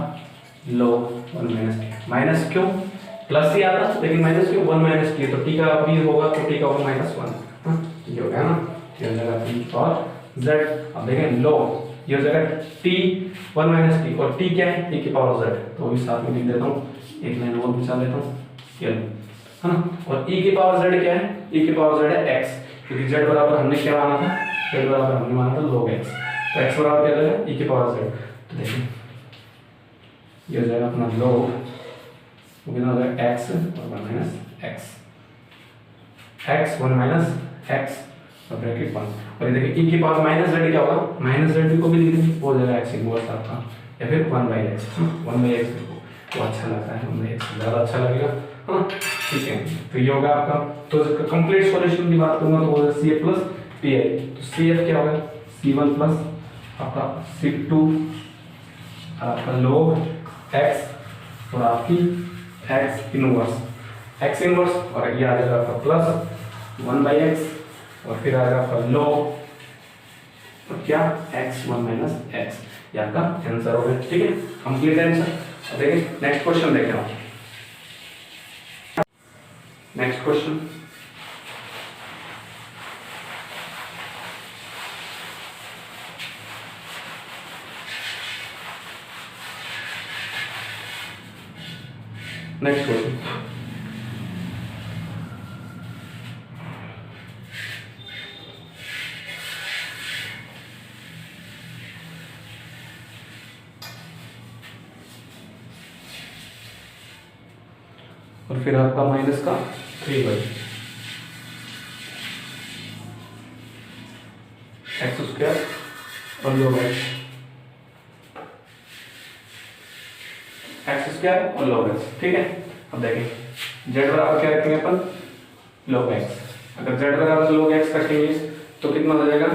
log 1 माइनस टी, माइनस क्यों प्लस ही आता लेकिन माइनस क्यों 1 माइनस टी, तो t का भी होगा तो t का 1 माइनस 1, ये हो गया ना, ये हो जाएगा e और z। अब देखें log ये हो जाएगा t 1 माइनस टी, और t क्या है e की पावर z, तो भी साथ में लिख देता हूँ, एक लाइन और बिछा देता हूँ, ये है ना, और e की पावर z क्या है, e की पावर z है x, क्योंकि z बराबर हमने क्या माना था, z बराबर हमने माना था log x, तो x बराबर क्या है e की पावर z, तो देखिए ये हो जाएगा अपना log कितना हो जाएगा x और 1 माइनस x 1 माइनस x और ब्रैकेट 1, और ये देखिए e की पावर माइनस z क्या होगा, माइनस z को भी लिख देंगे, हो जाएगा x इनवर्स आपका, या फिर 1/x 1/x तो अच्छा लगता है, 1/x ज़्यादा अच्छा लगेगा, हाँ ठीक है। तो ये होगा आपका, तो कंप्लीट सॉल्यूशन की बात करूंगा तो होगा CF प्लस PI, तो CF क्या होगा C1 प्लस आपका C2 आपका log x और आपकी x इनवर्स और ये आ जाएगा आपका प्लस 1/x और फिर आएगा आपका log और क्या x1 माइनस एक्स, ये आपका आंसर हो गया। ठीक है, कंप्लीट आंसर। अब देखिए नेक्स्ट क्वेश्चन देखते हैं। नेक्स्ट क्वेश्चन, नेक्स्ट क्वेश्चन, और फिर आपका माइनस का 3 एक्स स्क्वायर और log एक्स स्क्वायर और log x। ठीक है, अब देखें z बराबर क्या रखेंगे अपन, log x। अगर z बराबर log x रखेंगे तो कितना हो जाएगा,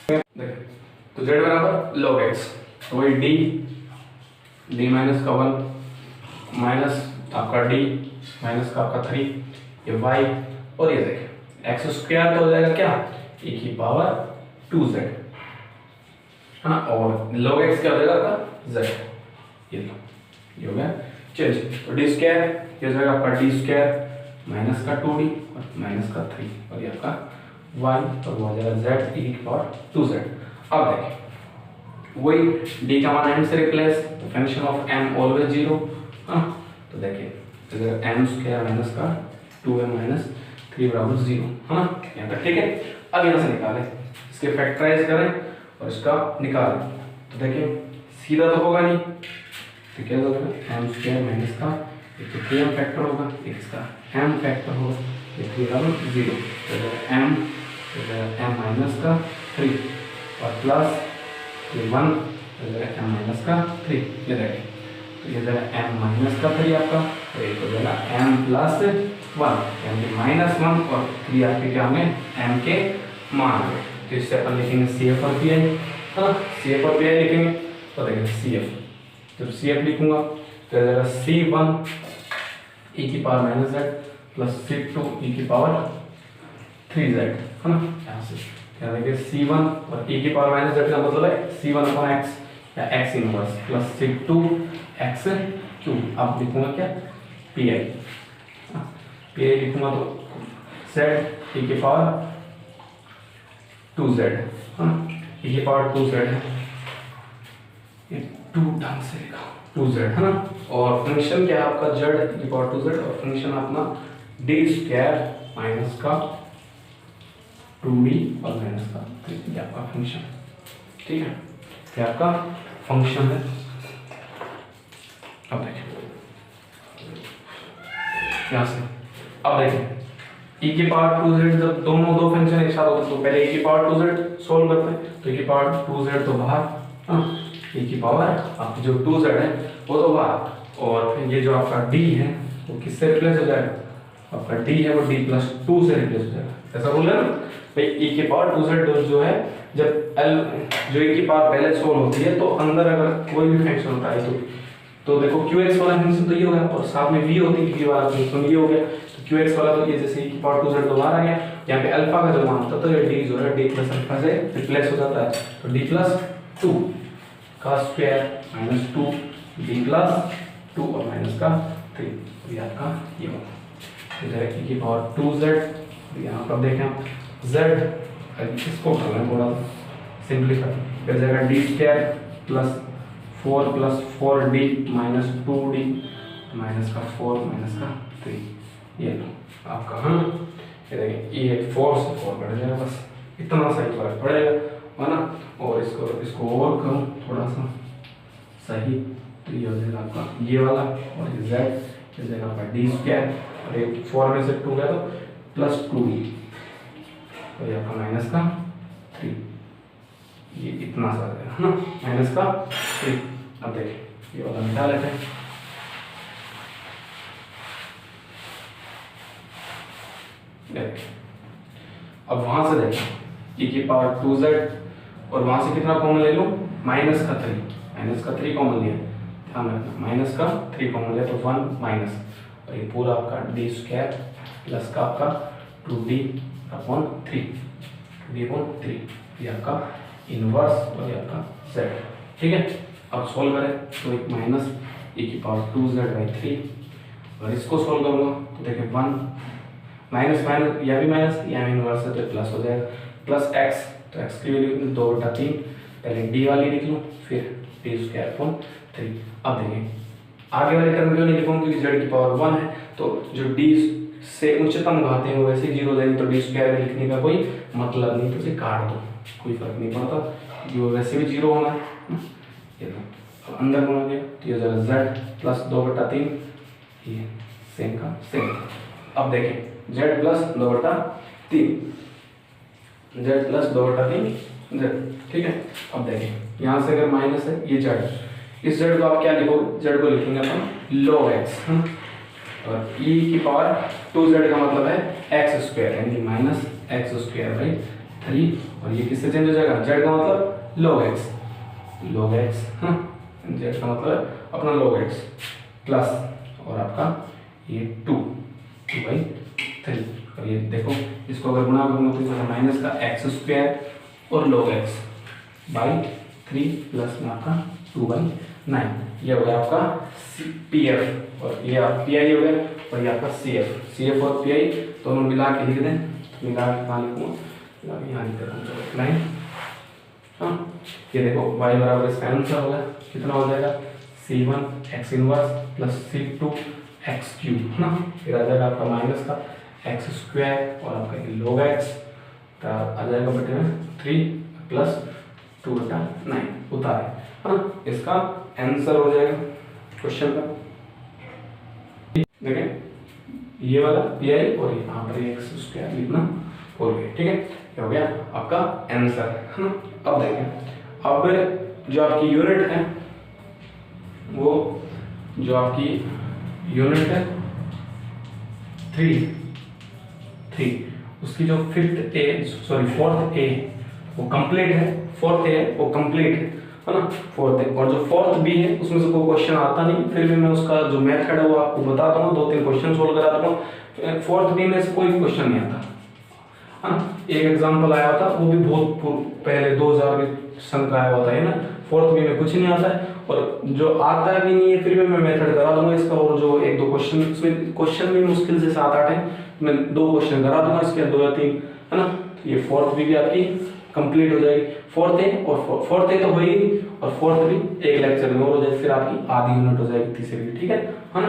देखें तो z बराबर log x, तो वही d माइनस का 1 माइनस आपका d माइनस का आपका 3, ये y, और ये देखें एक्स स्क्वायर तो हो जाएगा क्या, e की पावर 2z है ना, और log x क्या हो जाएगा आपका z, ये हो गया चेंज। तो d स्क्वायर ये हो जाएगा आपका d स्क्वायर माइनस का 2d और माइनस का 3, और ये आपका y, और वो हो जाएगा z e की पावर 2z। अब देखें वही d का मान n से रिप्लेस, तो फंक्शन ऑफ m ऑलवेज 0, हाँ तो देखिए अगर m स्क्वायर माइनस का 2m माइनस 3 बराबर 0, हाँ यहाँ तक ठीक है। अब यहाँ से निकालें, इसके फैक्टराइज करें और इसका निकालें, तो देखिए सीधा तो होगा नहीं, तो क्या होगा m स्क्वायर माइनस का एक तो 3m फैक्टर होगा, एक इसका m फैक्टर होगा, ये 3 बराबर 0, तो m माइनस का 3 और प्लस 1 m माइनस का 3, ये देखें तो ये जरा m माइनस का 3 आपका, तो एक हो जाएगा m प्लस 1, यानी माइनस 1 और 3 आपके क्या होंगे m के मान। तो इससे अपन लिखेंगे CF और PI, हाँ CF और PI लिखेंगे, तो देखिए CF, जब CF लिखूंगा तो जाएगा C1 e की power minus z plus C2 e की पावर 3z, है ना, यहाँ से क्या देखिए C1 और e की पावर माइनस z का मतलब है C1 अपॉन x या x inverse plus C2 x cube. अब लिखूंगा क्या PI, PI लिखूंगा तो z e की पावर 2z, हाँ e की पावर 2z है, ये 2 ढंग से लिखा 2z है ना, और फंक्शन क्या है आपका z e की पावर 2z, और फंक्शन अपना d स्क्वायर माइनस का 2d और माइनस का 3, ये आपका फंक्शन, ठीक है, ये आपका फंक्शन है। अब देखिए यहाँ से, अब देखिए e की पावर 2z, जब दोनों दो फंक्शन एक साथ होते तो पहले e की पावर 2z सोल्व करते हैं, तो e की पावर 2z तो बाहर, हाँ e की पावर आपकी जो 2z है वो तो बाहर, और फिर ये जो आपका d है वो किससे रिप्लेस हो जाएगा, आपका d है वो d प्लस 2 से रिप्लेस हो जाएगा, ऐसा बोल रहे हैं ना भाई। e की पावर 2z जो है, जब l जो e की पावर पहले सोल्व होती है तो अंदर अगर कोई भी फंक्शन होता है तो देखो qx वाला फंक्शन तो ये हो गया, और साथ में v होती है v वाला फंक्शन ये हो गया, तो qx वाला तो ये जैसे e की पावर 2z तो बाहर आ गया, यहाँ पे अल्फा का जो मान होता है तो ये d जो है d प्लस अल्फा से रिप्लेस हो जाता है, तो d प्लस 2 का स्क्वायर माइनस 2 d प्लस 2 और माइनस का 3, तो ये आपका ये होगा इधर e की पावर 2z, यहाँ पर देखें हम z, इसको कर लें थोड़ा सिंप्लीफाई, फिर जाएगा d square plus 4 plus 4d minus 2d minus का 4 माइनस का 3, ये लो आपका, हाँ ये देखिए ये 4 से 4 बढ़ जाएगा, बस इतना सा ही फर्क पड़ेगा, है ना। और इसको और करूँ थोड़ा सा सही, तो ये हो जाएगा आपका ये वाला, और ये z इस जगह पर d स्क्वायर, और ये 4 में से 2 गया तो प्लस 2d, तो ये आपका माइनस का 3, ये इतना सा है ना, माइनस का 3। अब देखिए ये वाला मिटा लेते हैं, अब वहां से देखें e की पावर 2z, और वहां से कितना कॉमन ले लूं, माइनस का 3 कॉमन लिया, ध्यान रखना माइनस का 3 कॉमन लिया तो 1 माइनस, और ये पूरा आपका डी स्क्वायर प्लस का आपका 2d/3 ये आपका इनवर्स और ये आपका z, ठीक है। अब सोल्व करें तो एक माइनस e⁻²z/3, अगर इसको सोल्व करूँगा तो देखिए 1 माइनस माइनस या भी माइनस या इनवर्स है तो प्लस हो जाएगा, प्लस x तो x की वैल्यू 2/3, पहले d वाली लिख लूँ फिर d²/3। अब देखें आगे वाले टर्म क्यों नहीं लिखूंगा क्योंकि z की पावर 1 है, तो जो d से उच्चतम घाते हैं वैसे जीरो जाएंगे तो d² में लिखने का कोई मतलब नहीं, तो उसे काट दो, कोई फर्क नहीं पड़ता, जो वैसे भी जीरो होना है। ये तो अब अंदर बना गया तो ये हो जाएगा z प्लस 2/3, ये सेम का सेम। अब देखें z प्लस 2/3 z, ठीक है। अब देखें यहाँ से अगर माइनस है ये z, इस z को आप क्या लिखोगे, z को लिखेंगे अपन log x, और e की पावर 2z का मतलब है x² यानी माइनस x²/3, और ये किससे चेंज हो जाएगा, z का मतलब log x z का मतलब अपना log x प्लस और आपका ये 2/3, और ये देखो इसको अगर गुणा करूँगा तो माइनस का x² और log x/3 प्लस में आपका 2/9, ये हो गया आपका PF, और ये आप PI हो गया, और ये आपका CF और PI दोनों मिला के लिख दें, तो मिला के कहाँ लिखूँगा, यहाँ लिख देता हूँ 9। हाँ ये देखो y बराबर इसका आंसर होगा कितना हो जाएगा, C1 x inverse plus C2 x cube, है ना, फिर आ जाएगा आपका माइनस का x² और आपका log x आ जाएगा बटे में 3 प्लस 2/9 उतारे, है ना, इसका आंसर हो जाएगा क्वेश्चन का। देखें ये वाला PI और यहाँ पर x² लिखना हो गया, ठीक है, ये हो गया आपका आंसर, है ना। अब देखें अब जो आपकी यूनिट है वो जो आपकी यूनिट है 3 उसकी जो फोर्थ ए वो कंप्लीट है, फोर्थ ए वो कंप्लीट है ना, फोर्थ है, और जो फोर्थ बी है उसमें से कोई क्वेश्चन आता नहीं, फिर भी मैं उसका जो मेथड है वो आपको बता दूंगा, 2-3 क्वेश्चन सोल्व करा दूंगा। फोर्थ बी में से कोई क्वेश्चन नहीं आता, है ना, एक एग्जांपल आया था वो भी बहुत पहले 2000 के सन का आया होता है ना, फोर्थ बी में कुछ नहीं आता है, और जो आता भी नहीं है फिर भी मैं मेथड करा दूंगा इसका, और जो 1-2 क्वेश्चन इसमें क्वेश्चन भी मुश्किल से 7-8 है, मैं 2 क्वेश्चन करा दूंगा इसके 2 या 3, है ना, ये फोर्थ बी भी आपकी कंप्लीट हो जाएगी, फोर्थ ए तो होगी, और फोर्थ भी एक लेक्चर में हो जाएगी, फिर आपकी आधी यूनिट हो जाएगी तीसरी, ठीक है ना।